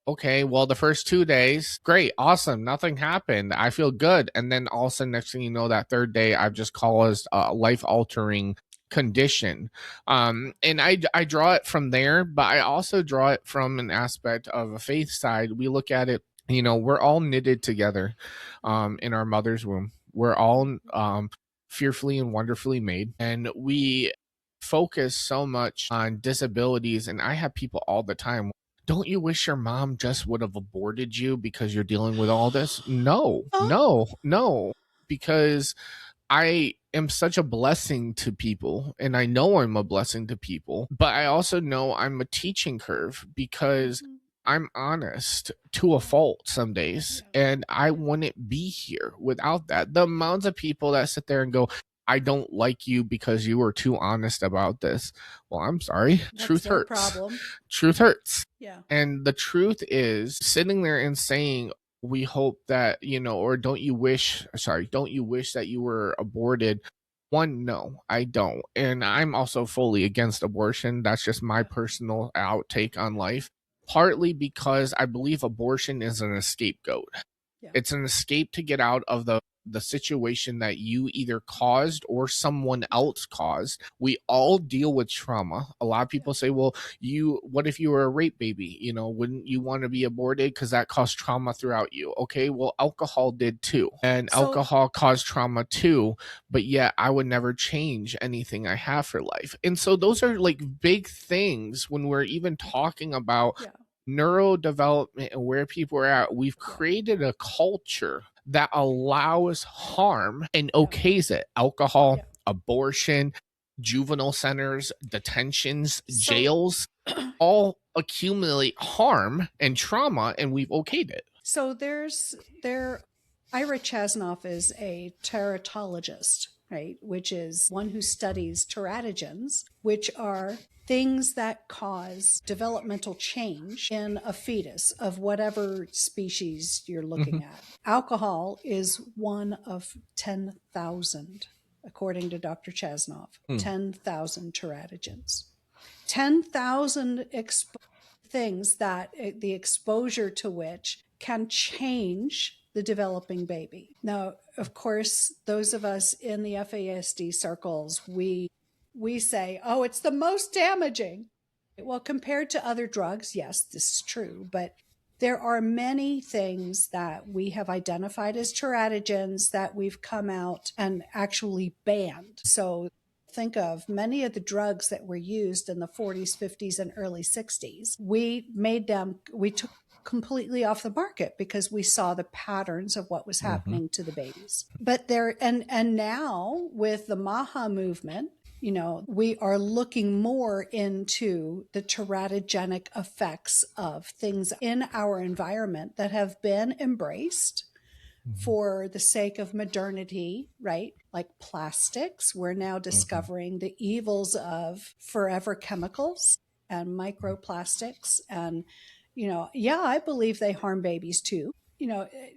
okay, well, the first 2 days, great, awesome, nothing happened, I feel good. And then all of a sudden, next thing you know, that third day, I've just caused a life-altering condition. And I draw it from there, but I also draw it from an aspect of a faith side. We look at it, we're all knitted together in our mother's womb. We're all fearfully and wonderfully made, and we focus so much on disabilities, and I have people all the time, don't you wish your mom just would have aborted you because you're dealing with all this? No, Huh? no, no, because I am such a blessing to people, and I know I'm a blessing to people, but I also know I'm a teaching curve because Mhm. I'm honest to a fault some days, Yeah. and I wouldn't be here without that. The amounts of people that sit there and go, I don't like you because you were too honest about this. Well, I'm sorry. That's Truth their hurts. problem. Truth hurts. Yeah. And the truth is sitting there and saying, we hope that, or don't you wish that you were aborted? One, no, I don't. And I'm also fully against abortion. That's just my Yeah. personal outtake on life, partly because I believe abortion is an scapegoat. Yeah. It's an escape to get out of the situation that you either caused or someone else caused. We all deal with trauma. A lot of people say, well, what if you were a rape baby? Wouldn't you want to be aborted because that caused trauma throughout you? Okay, well, alcohol did too. And alcohol caused trauma too, but yet I would never change anything I have for life. And so those are like big things when we're even talking about neurodevelopment and where people are at. We've created a culture that allows harm and okays it. Alcohol, abortion, juvenile centers, detentions, jails, all accumulate harm and trauma, and we've okayed it. So Ira Chasnoff is a teratologist, right? Which is one who studies teratogens, which are things that cause developmental change in a fetus of whatever species you're looking at. Alcohol is one of 10,000, according to Dr. Chasnoff, 10,000 teratogens. 10,000 things that the exposure to which can change the developing baby. Now, of course, those of us in the FASD circles, we say, oh, it's the most damaging. Well, compared to other drugs, yes, this is true, but there are many things that we have identified as teratogens that we've come out and actually banned. So think of many of the drugs that were used in the 40s, 50s, and early 60s. We took completely off the market because we saw the patterns of what was happening to the babies. But and now with the MAHA movement, we are looking more into the teratogenic effects of things in our environment that have been embraced for the sake of modernity, right? Like plastics. We're now discovering the evils of forever chemicals and microplastics. And, I believe they harm babies too.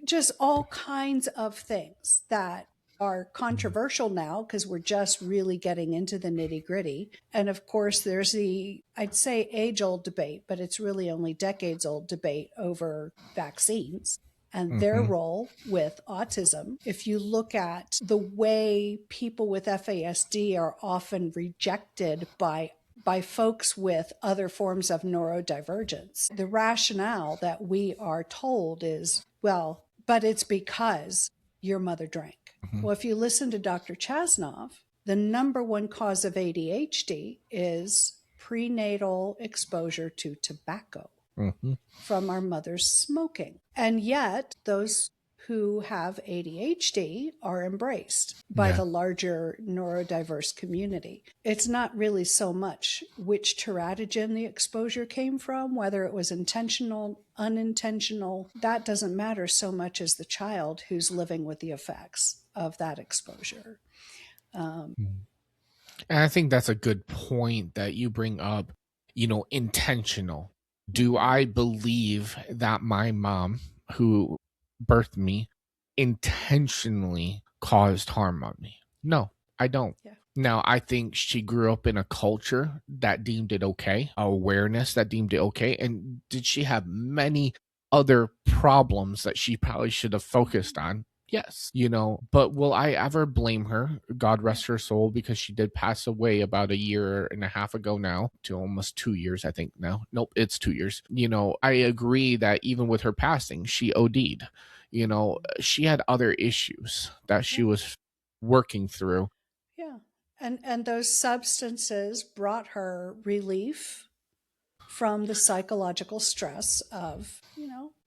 Just all kinds of things that are controversial now because we're just really getting into the nitty gritty. And of course, there's I'd say age old debate, but it's really only decades old debate over vaccines and their role with autism. If you look at the way people with FASD are often rejected by folks with other forms of neurodivergence, the rationale that we are told is, well, but it's because your mother drank. Well, if you listen to Dr. Chasnoff, the number one cause of ADHD is prenatal exposure to tobacco from our mother's smoking. And yet, those who have ADHD are embraced by the larger neurodiverse community. It's not really so much which teratogen the exposure came from, whether it was intentional, unintentional. That doesn't matter so much as the child who's living with the effects of that exposure. And I think that's a good point that you bring up, intentional. Do I believe that my mom, who birthed me, intentionally caused harm on me? No, I don't. Yeah. Now, I think she grew up in a culture that deemed it okay, awareness that deemed it okay. And did she have many other problems that she probably should have focused on? Yes, but will I ever blame her? God rest her soul, because she did pass away about a year and a half ago now, to almost 2 years, I think now. Nope, it's 2 years. I agree that even with her passing, she OD'd. She had other issues that she was working through. Yeah. And those substances brought her relief from the psychological stress of,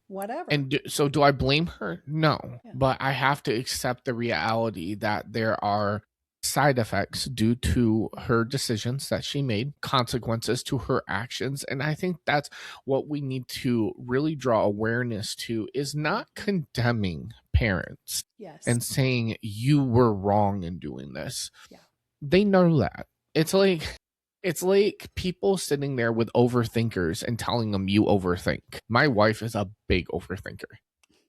whatever. And so do I blame her? No. Yeah. But I have to accept the reality that there are side effects due to her decisions that she made, consequences to her actions. And I think that's what we need to really draw awareness to, is not condemning parents and saying you were wrong in doing this. Yeah. They know that. It's like people sitting there with overthinkers and telling them you overthink. My wife is a big overthinker.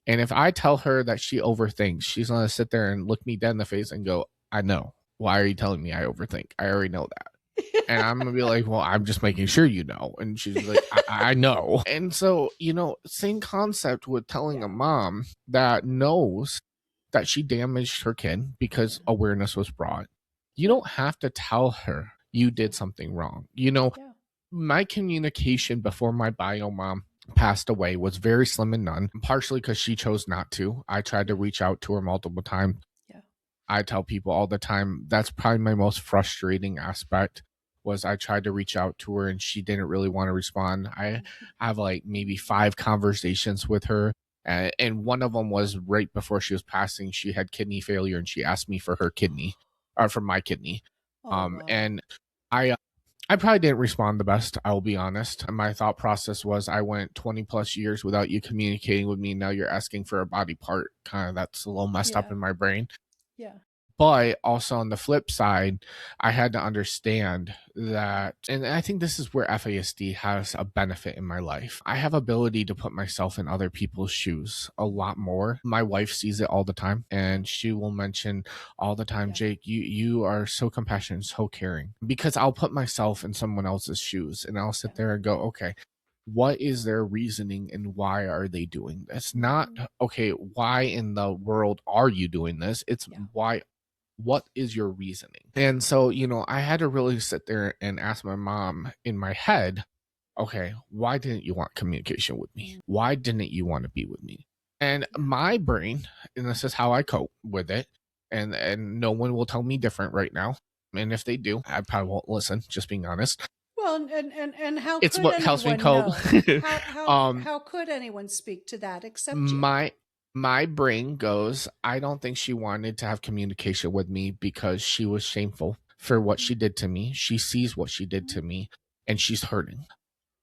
And if I tell her that she overthinks, she's going to sit there and look me dead in the face and go, I know. Why are you telling me I overthink? I already know that. And I'm going to be like, well, I'm just making sure you know. And she's like, I know. And so, same concept with telling a mom that knows that she damaged her kid because awareness was brought. You don't have to tell her you did something wrong. My communication before my bio mom passed away was very slim and none, partially because she chose not to. I tried to reach out to her multiple times. Yeah. I tell people all the time, that's probably my most frustrating aspect, was I tried to reach out to her and she didn't really want to respond. I have like maybe 5 conversations with her. And one of them was right before she was passing. She had kidney failure and she asked me for her kidney, or for my kidney. Wow. And I probably didn't respond the best, I'll be honest. My thought process was, I went 20 plus years without you communicating with me. Now you're asking for a body part. Kind of, that's a little messed up in my brain. Yeah. But also on the flip side, I had to understand that, and I think this is where FASD has a benefit in my life. I have ability to put myself in other people's shoes a lot more. My wife sees it all the time, and she will mention all the time, Jake, you are so compassionate, so caring, because I'll put myself in someone else's shoes and I'll sit there and go, okay, what is their reasoning and why are they doing this? Not, okay, why in the world are you doing this? It's why. What is your reasoning? And so, I had to really sit there and ask my mom in my head, okay, why didn't you want communication with me? Why didn't you want to be with me? And my brain, and this is how I cope with it, and no one will tell me different right now. And if they do, I probably won't listen, just being honest. Well, and how it's could what helps me cope. How could anyone speak to that except you? My brain goes, I don't think she wanted to have communication with me because she was shameful for what she did to me. She sees what she did to me and she's hurting.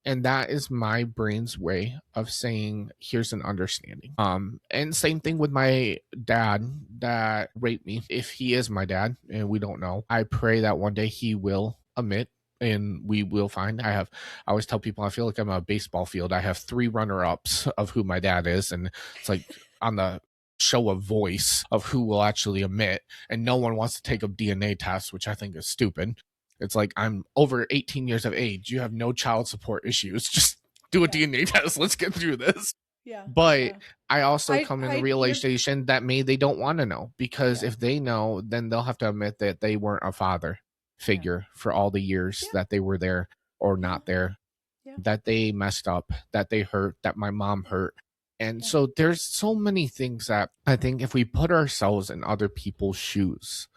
And that is my brain's way of saying, here's an understanding. And same thing with my dad that raped me. If he is my dad, and we don't know, I pray that one day he will admit and we will find. I always tell people, I feel like I'm a baseball field. I have 3 runner-ups of who my dad is. And it's like on the show of voice of who will actually admit, and no one wants to take a DNA test, which I think is stupid. It's like, I'm over 18 years of age. You have no child support issues. Just do a DNA test. Let's get through this. Yeah. But I also come in the realization that maybe they don't want to know, because if they know, then they'll have to admit that they weren't a father figure for all the years that they were there or not there, that they messed up, that they hurt, that my mom hurt. And so there's so many things that I think if we put ourselves in other people's shoes,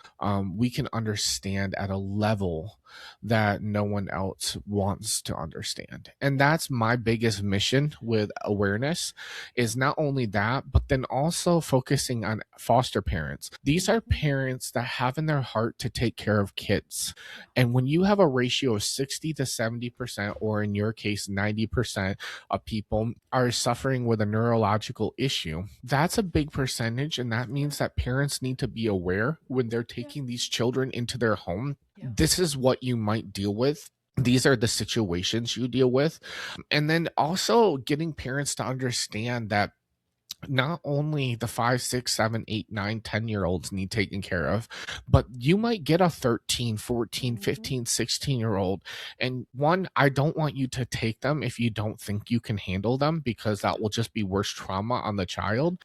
we can understand at a level that no one else wants to understand. And that's my biggest mission with awareness, is not only that, but then also focusing on foster parents. These are parents that have in their heart to take care of kids. And when you have a ratio of 60 to 70%, or in your case, 90% of people are suffering with a neurological issue, that's a big percentage. And that means that parents need to be aware when they're taking these children into their home. This is what you might deal with. These are the situations you deal with. And then also getting parents to understand that not only the 5, 6, 7, 8, 9, 10-year-olds need taken care of, but you might get a 13, 14, 15, 16-year-old. And one, I don't want you to take them if you don't think you can handle them, because that will just be worse trauma on the child.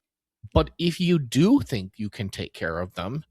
But if you do think you can take care of them,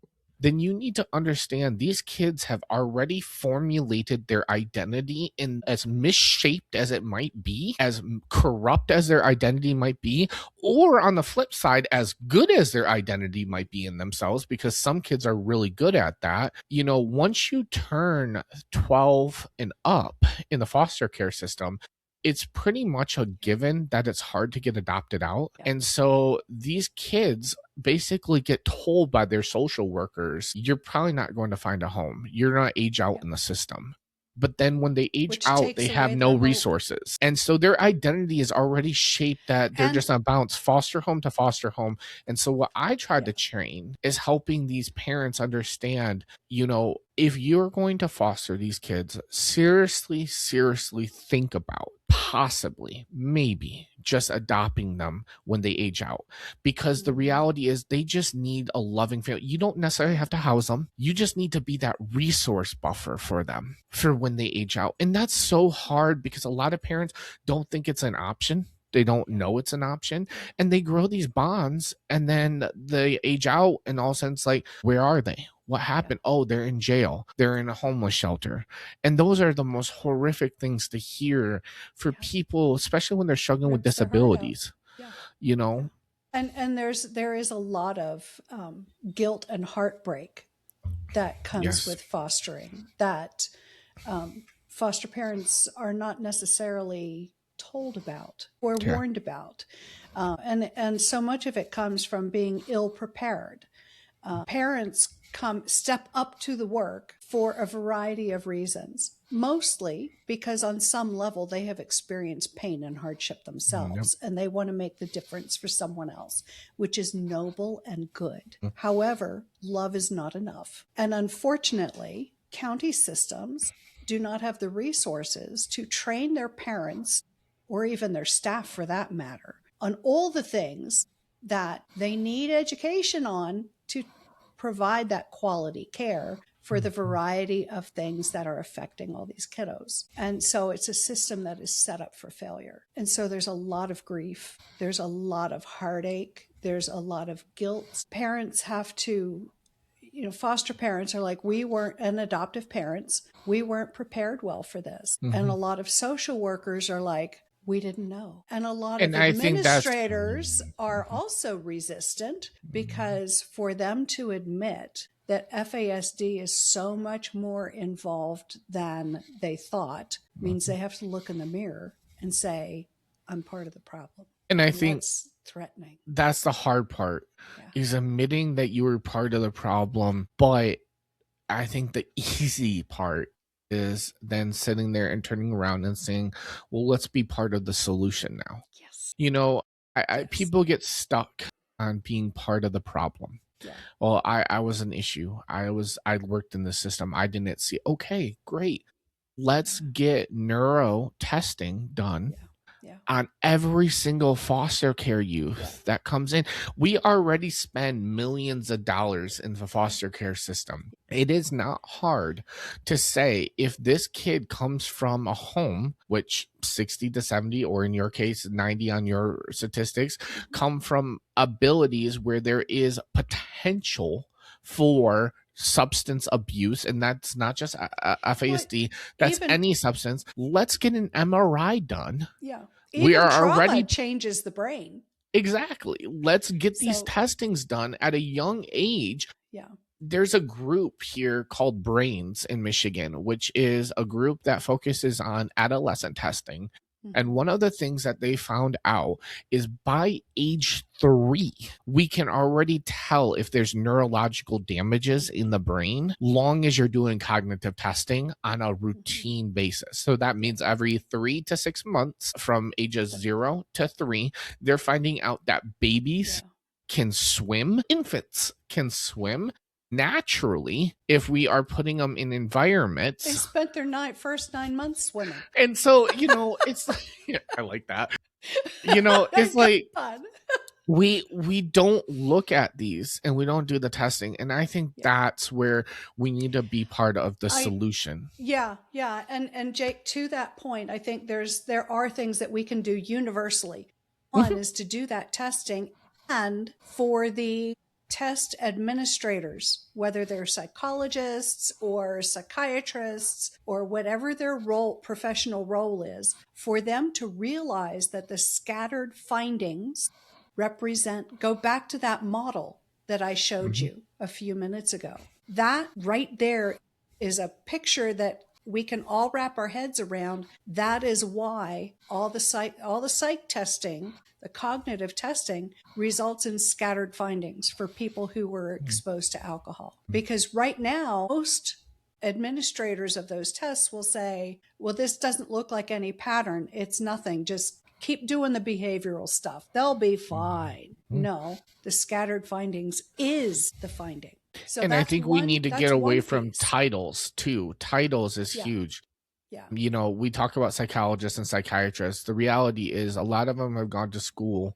then you need to understand these kids have already formulated their identity in as misshaped as it might be, as corrupt as their identity might be, or on the flip side, as good as their identity might be in themselves, because some kids are really good at that. You know, once you turn 12 and up in the foster care system, it's pretty much a given that it's hard to get adopted out. Yeah. And so these kids basically get told by their social workers, you're probably not going to find a home. You're going to age out in the system. But then when they age out, they have no resources. And so their identity is already shaped that they're just going to bounce foster home to foster home. And so what I tried to train is helping these parents understand, you know, if you're going to foster these kids, seriously think about possibly, maybe just adopting them when they age out. Because the reality is they just need a loving family. You don't necessarily have to house them. You just need to be that resource buffer for them for when they age out. And that's so hard because a lot of parents don't think it's an option. They don't know it's an option, and they grow these bonds, and then they age out, and all of a sudden it's like, where are they? What happened? Oh, they're in jail. They're in a homeless shelter. And those are the most horrific things to hear for people, especially when they're struggling with disabilities, you know? And there is a lot of guilt and heartbreak that comes with fostering, that foster parents are not necessarily told about or warned about. And so much of it comes from being ill prepared. Parents step up to the work for a variety of reasons, mostly because on some level they have experienced pain and hardship themselves, and they want to make the difference for someone else, which is noble and good. However, love is not enough. And unfortunately, county systems do not have the resources to train their parents, or even their staff for that matter, on all the things that they need education on to provide that quality care for the variety of things that are affecting all these kiddos. And so it's a system that is set up for failure. And so there's a lot of grief. There's a lot of heartache. There's a lot of guilt. Parents have to, you know, foster parents are like, we weren't, and adoptive parents, we weren't prepared well for this. And a lot of social workers are like, we didn't know. And a lot of administrators are also resistant, because for them to admit that FASD is so much more involved than they thought means they have to look in the mirror and say, I'm part of the problem. And I think that's threatening. That's the hard part, is admitting that you were part of the problem. But I think the easy part is then sitting there and turning around and saying, well, let's be part of the solution now. Yes. You know, people get stuck on being part of the problem. Well, I was an issue. I worked in the system. I didn't see, okay, great. Let's get neuro testing done on every single foster care youth that comes in. We already spend millions of dollars in the foster care system. It is not hard to say, if this kid comes from a home, which 60 to 70, or in your case, 90 on your statistics, come from abilities where there is potential for substance abuse, and that's not just FASD, that's any substance. Let's get an MRI done. Even trauma changes the brain. Exactly. Let's get these testings done at a young age. There's a group here called Brains in Michigan, which is a group that focuses on adolescent testing. And one of the things that they found out is by age 3, we can already tell if there's neurological damages in the brain, long as you're doing cognitive testing on a routine basis. So that means every 3 to 6 months, from ages 0 to 3, they're finding out that babies can swim, infants can swim naturally if we are putting them in environments. They spent their first 9 months swimming. And so, you know, it's I like that. You know, it's like we don't look at these and we don't do the testing. And I think that's where we need to be part of the solution. Yeah. And Jake, to that point, I think there are things that we can do universally. One is to do that testing, and for the test administrators, whether they're psychologists or psychiatrists or whatever their professional role is, for them to realize that the scattered findings go back to that model that I showed you a few minutes ago. That right there is a picture that we can all wrap our heads around. That is why all the psych testing, the cognitive testing, results in scattered findings for people who were exposed to alcohol. Because right now, most administrators of those tests will say, well, this doesn't look like any pattern. It's nothing. Just keep doing the behavioral stuff. They'll be fine. No, the scattered findings is the finding. So and I think we need to get away from titles too. Titles is huge. Yeah. You know, we talk about psychologists and psychiatrists. The reality is a lot of them have gone to school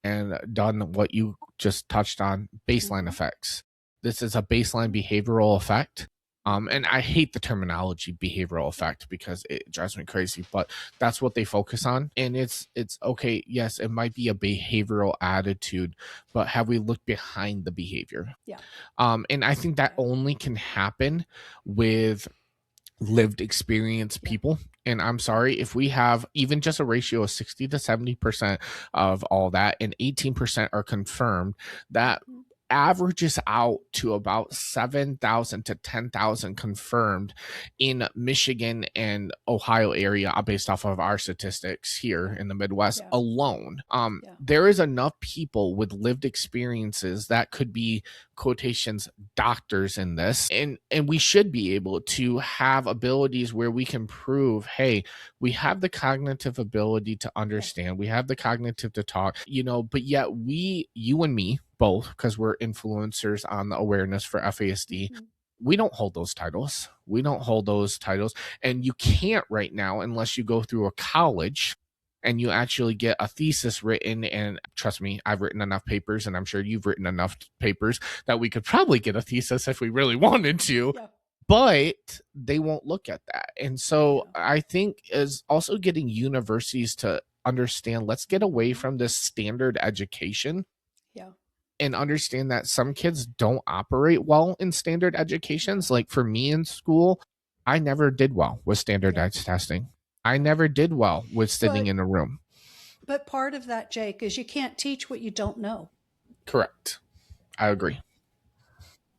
and done what you just touched on, baseline effects. This is a baseline behavioral effect. And I hate the terminology behavioral effect because it drives me crazy, but that's what they focus on. And it's okay. Yes, it might be a behavioral attitude, but have we looked behind the behavior? Yeah. And I think that only can happen with lived experience people. And I'm sorry, if we have even just a ratio of 60 to 70% of all that and 18% are confirmed, that averages out to about 7,000 to 10,000 confirmed in Michigan and Ohio area based off of our statistics here in the Midwest alone. There is enough people with lived experiences that could be quotations doctors in this, and we should be able to have abilities where we can prove, hey, we have the cognitive ability to understand, we have the cognitive to talk, you know, but yet you and me both, because we're influencers on the awareness for FASD, we don't hold those titles. And you can't right now unless you go through a college and you actually get a thesis written. And trust me, I've written enough papers, and I'm sure you've written enough papers that we could probably get a thesis if we really wanted to. Yeah. But they won't look at that. And so I think is also getting universities to understand, let's get away from this standard education. Yeah. And understand that some kids don't operate well in standard educations. Like for me in school, I never did well with standardized testing. I never did well with sitting in a room. But part of that, Jake, is you can't teach what you don't know. Correct. I agree.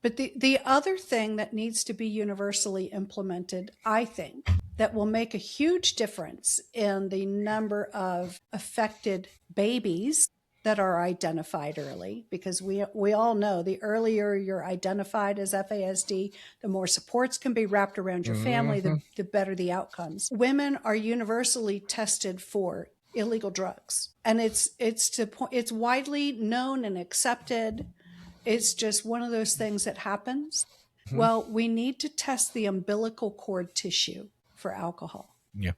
But the other thing that needs to be universally implemented, I think, that will make a huge difference in the number of affected babies that are identified early, because we all know the earlier you're identified as FASD, the more supports can be wrapped around your family, the better the outcomes. Women are universally tested for illegal drugs, and it's widely known and accepted. It's just one of those things that happens. Well, we need to test the umbilical cord tissue for alcohol. Yeah.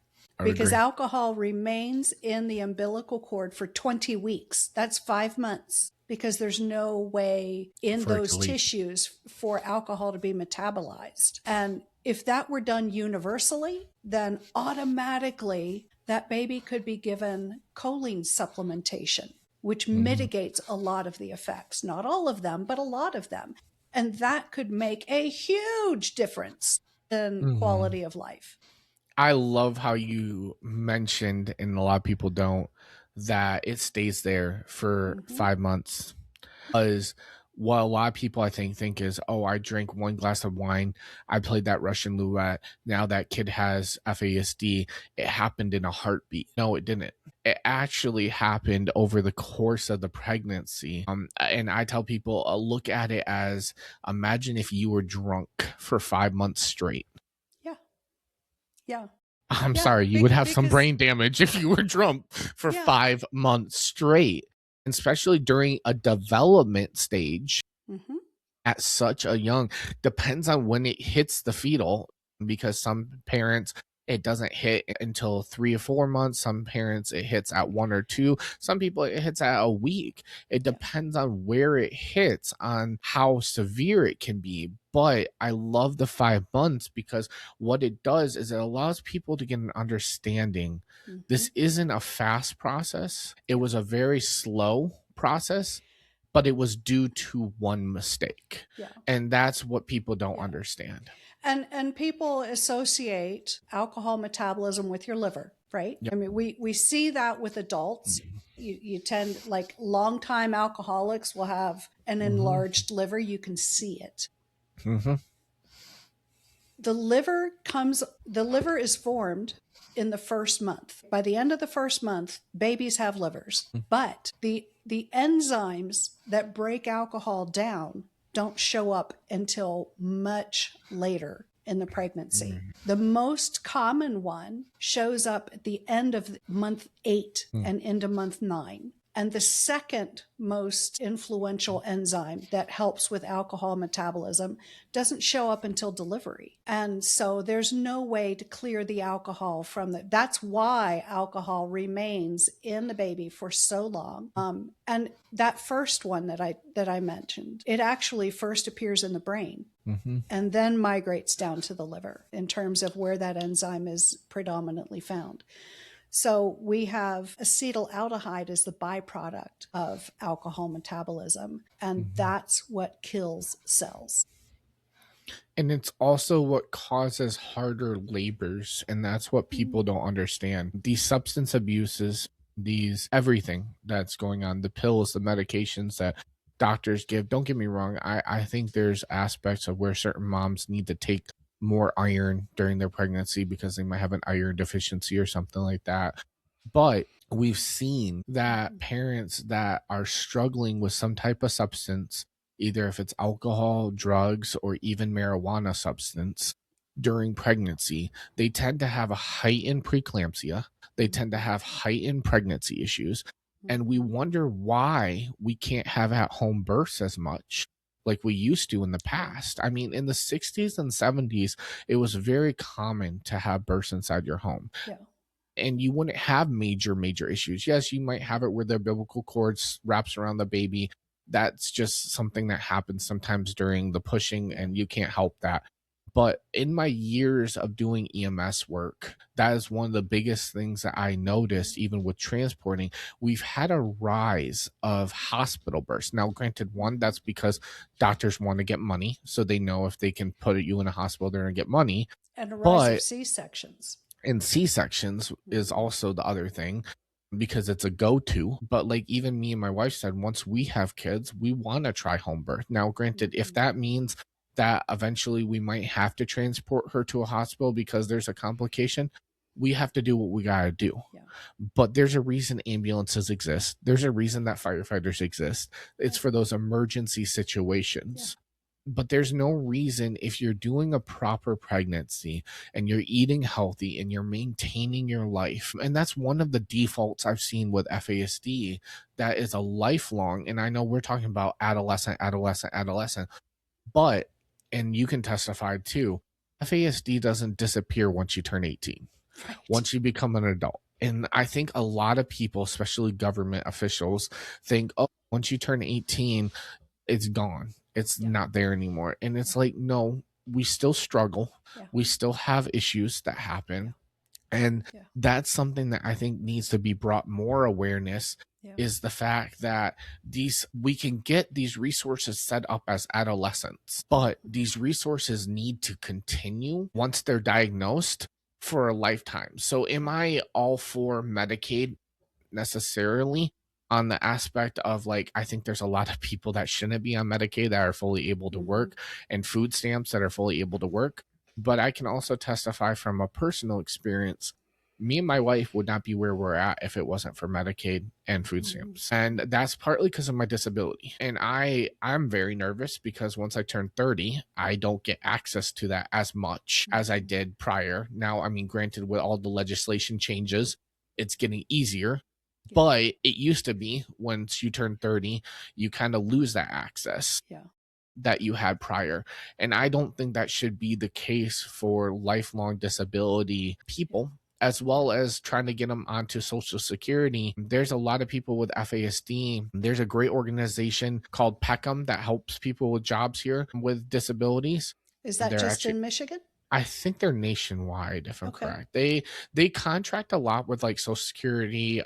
Because alcohol remains in the umbilical cord for 20 weeks. That's 5 months, because there's no way in those tissues for alcohol to be metabolized. And if that were done universally, then automatically that baby could be given choline supplementation, which mitigates a lot of the effects. Not all of them, but a lot of them. And that could make a huge difference in quality of life. I love how you mentioned, and a lot of people don't, that it stays there for 5 months. Because what a lot of people I think is, oh, I drank 1 glass of wine, I played that Russian roulette, now that kid has FASD, it happened in a heartbeat. No, it didn't. It actually happened over the course of the pregnancy. And I tell people, look at it as, imagine if you were drunk for 5 months straight. Yeah. I'm sorry, you would have some brain damage if you were drunk for 5 months straight, especially during a development stage at such a young, depends on when it hits the fetal, because some parents, it doesn't hit until 3 or 4 months. Some parents, it hits at 1 or 2. Some people, it hits at a week. It depends on where it hits, on how severe it can be. But I love the 5 months, because what it does is it allows people to get an understanding. This isn't a fast process. It was a very slow process, but it was due to one mistake. Yeah. And that's what people don't understand. And people associate alcohol metabolism with your liver, right? Yep. I mean, we see that with adults. You tend, like, longtime alcoholics will have an enlarged liver. You can see it. The liver is formed in the first month. By the end of the first month, babies have livers, but the enzymes that break alcohol down don't show up until much later in the pregnancy. The most common one shows up at the end of month 8 and into month 9. And the second most influential enzyme that helps with alcohol metabolism doesn't show up until delivery. And so there's no way to clear the alcohol from that's why alcohol remains in the baby for so long. And that first one that I mentioned, it actually first appears in the brain. And then migrates down to the liver in terms of where that enzyme is predominantly found. So we have acetaldehyde as the byproduct of alcohol metabolism, and that's what kills cells. And it's also what causes harder labors, and that's what people don't understand. These substance abuses, these everything that's going on, the pills, the medications that doctors give. Don't get me wrong, I think there's aspects of where certain moms need to take more iron during their pregnancy because they might have an iron deficiency or something like that. But we've seen that parents that are struggling with some type of substance, either if it's alcohol, drugs, or even marijuana substance during pregnancy, they tend to have a heightened preeclampsia. They tend to have heightened pregnancy issues. And we wonder why we can't have at home births as much like we used to in the past. I mean, in the 60s and 70s, it was very common to have births inside your home. Yeah. And you wouldn't have major issues. Yes, you might have it where the umbilical cord wraps around the baby. That's just something that happens sometimes during the pushing, and you can't help that. But in my years of doing EMS work, that is one of the biggest things that I noticed, even with transporting. We've had a rise of hospital births. Now, granted, one, that's because doctors want to get money. So they know if they can put you in a hospital, they're going to get money. And a rise But of C-sections. And C-sections is also the other thing because it's a go-to. But like even me and my wife said, once we have kids, we want to try home birth. Now, granted, if that means that eventually we might have to transport her to a hospital because there's a complication, we have to do what we got to do. Yeah. But there's a reason ambulances exist. There's a reason that firefighters exist. It's for those emergency situations. But there's no reason, if you're doing a proper pregnancy and you're eating healthy and you're maintaining your life. And that's one of the defaults I've seen with FASD that is a lifelong. And I know we're talking about adolescent, but, and you can testify too, FASD doesn't disappear once you turn 18, once you become an adult. And I think a lot of people, especially government officials, think, oh, once you turn 18, it's gone. It's not there anymore. And it's like, no, we still struggle. We still have issues that happen. And that's something that I think needs to be brought more awareness is the fact that we can get these resources set up as adolescents, but these resources need to continue once they're diagnosed for a lifetime. So am I all for Medicaid? Necessarily on the aspect of, like, I think there's a lot of people that shouldn't be on Medicaid that are fully able to work, and food stamps that are fully able to work. But I can also testify from a personal experience. Me and my wife would not be where we're at if it wasn't for Medicaid and food stamps. And that's partly because of my disability. And I'm very nervous because once I turn 30, I don't get access to that as much as I did prior. Now, I mean, granted, with all the legislation changes, it's getting easier. But it used to be once you turn 30, you kind of lose that access that you had prior. And I don't think that should be the case for lifelong disability people, as well as trying to get them onto Social Security. There's a lot of people with FASD. There's a great organization called Peckham that helps people with jobs here with disabilities. Is that just in Michigan? I think they're nationwide, if I'm correct. They contract a lot with like Social Security.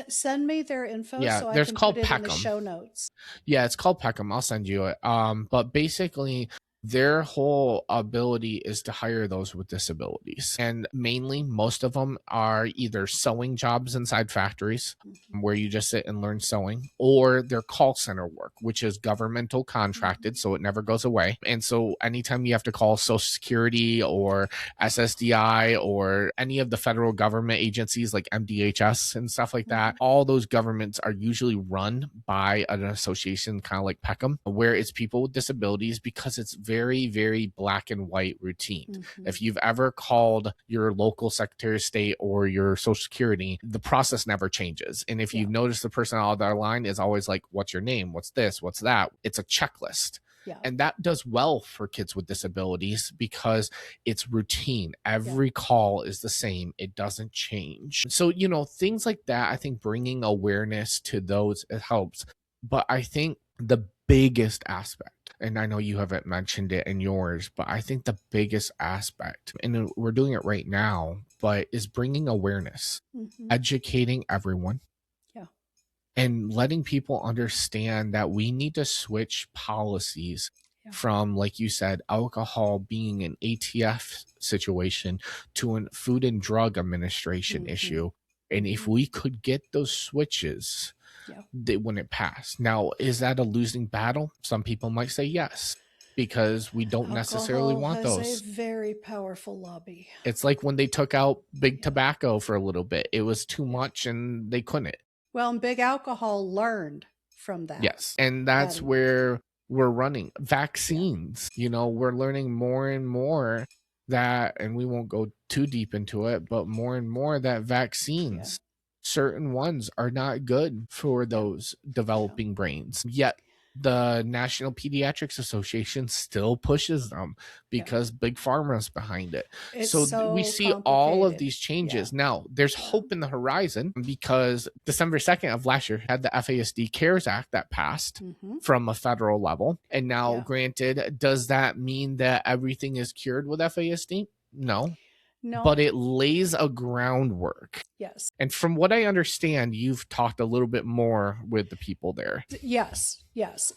Send me their info Yeah, so I there's can put called it in the Peckham. show notes. Yeah, it's called Peckham. I'll send you it. But basically, their whole ability is to hire those with disabilities. And mainly, most of them are either sewing jobs inside factories where you just sit and learn sewing, or their call center work, which is governmental contracted, so it never goes away. And so anytime you have to call Social Security or SSDI or any of the federal government agencies like MDHS and stuff like that, all those governments are usually run by an association kind of like Peckham, where it's people with disabilities, because it's very, very black and white routine. If you've ever called your local Secretary of State or your Social Security, the process never changes. And if you've noticed, the person on the other line is always like, what's your name? What's this? What's that? It's a checklist. Yeah. And that does well for kids with disabilities because it's routine. Every call is the same. It doesn't change. So, things like that, I think bringing awareness to those, it helps. But I think the biggest aspect, and I know you haven't mentioned it in yours, but I think the biggest aspect, and we're doing it right now, but is bringing awareness, educating everyone, and letting people understand that we need to switch policies from, like you said, alcohol being an ATF situation to a Food and Drug Administration issue. And if we could get those switches, they wouldn't pass. Now, is that a losing battle? Some people might say yes, because we don't necessarily want those. Alcohol has a very powerful lobby. It's like when they took out big tobacco for a little bit. It was too much and they couldn't. Well, and big alcohol learned from that. Yes. And that's where we're running. Vaccines, we're learning more and more that, and we won't go too deep into it, but more and more that vaccines, certain ones are not good for those developing brains. Yet the National Pediatrics Association still pushes them because Big Pharma is behind it. So we see all of these changes. Now, there's hope in the horizon, because December 2nd of last year had the FASD CARES Act that passed from a federal level. And now, granted, does that mean that everything is cured with FASD? No. But it lays a groundwork. Yes. And from what I understand, you've talked a little bit more with the people there. Yes.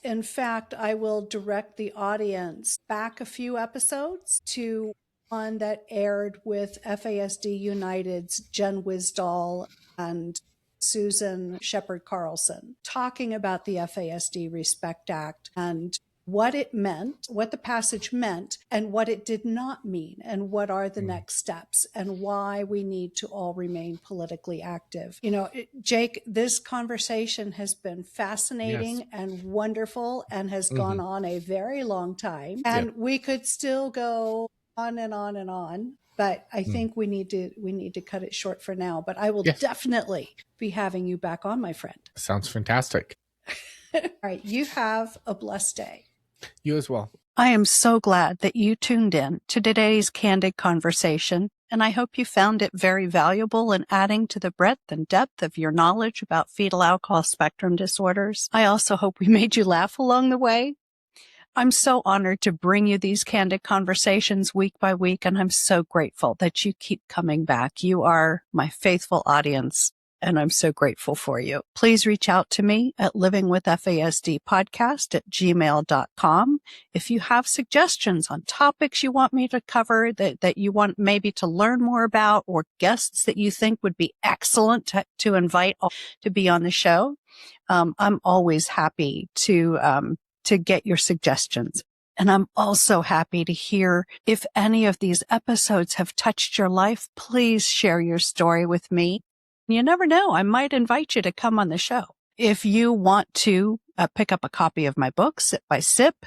In fact, I will direct the audience back a few episodes to one that aired with FASD United's Jen Wisdahl and Susan Shepard Carlson, talking about the FASD Respect Act and what it meant, what the passage meant, and what it did not mean, and what are the next steps, and why we need to all remain politically active. Jake, this conversation has been fascinating and wonderful, and has gone on a very long time. And we could still go on and on and on, but I think we need to cut it short for now. But I will definitely be having you back on, my friend. Sounds fantastic. All right, you have a blessed day. You as well. I am so glad that you tuned in to today's candid conversation, and I hope you found it very valuable in adding to the breadth and depth of your knowledge about fetal alcohol spectrum disorders. I also hope we made you laugh along the way. I'm so honored to bring you these candid conversations week by week, and I'm so grateful that you keep coming back. You are my faithful audience, and I'm so grateful for you. Please reach out to me at livingwithfasd@gmail.com. If you have suggestions on topics you want me to cover, that you want maybe to learn more about, or guests that you think would be excellent to invite to be on the show, I'm always happy to get your suggestions. And I'm also happy to hear if any of these episodes have touched your life. Please share your story with me. You never know, I might invite you to come on the show. If you want to pick up a copy of my book, Sip by Sip,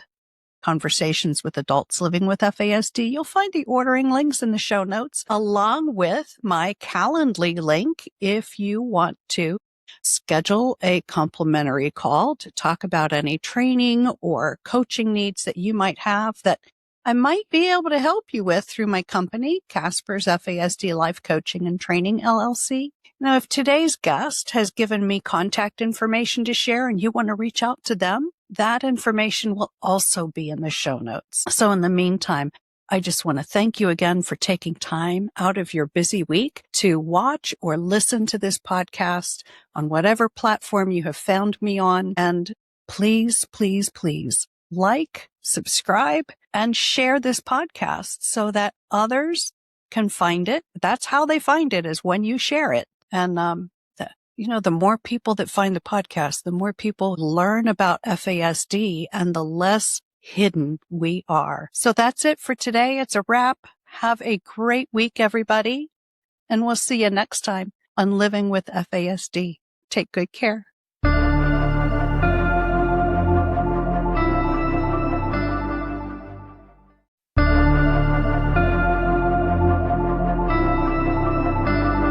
Conversations with Adults Living with FASD, you'll find the ordering links in the show notes, along with my Calendly link if you want to schedule a complimentary call to talk about any training or coaching needs that you might have that I might be able to help you with through my company, Kasper's FASD Life Coaching and Training, LLC. Now, if today's guest has given me contact information to share and you want to reach out to them, that information will also be in the show notes. So in the meantime, I just want to thank you again for taking time out of your busy week to watch or listen to this podcast on whatever platform you have found me on. And please, please, please like, subscribe, and share this podcast so that others can find it. That's how they find it, is when you share it. And, the more people that find the podcast, the more people learn about FASD and the less hidden we are. So that's it for today. It's a wrap. Have a great week, everybody. And we'll see you next time on Living with FASD. Take good care.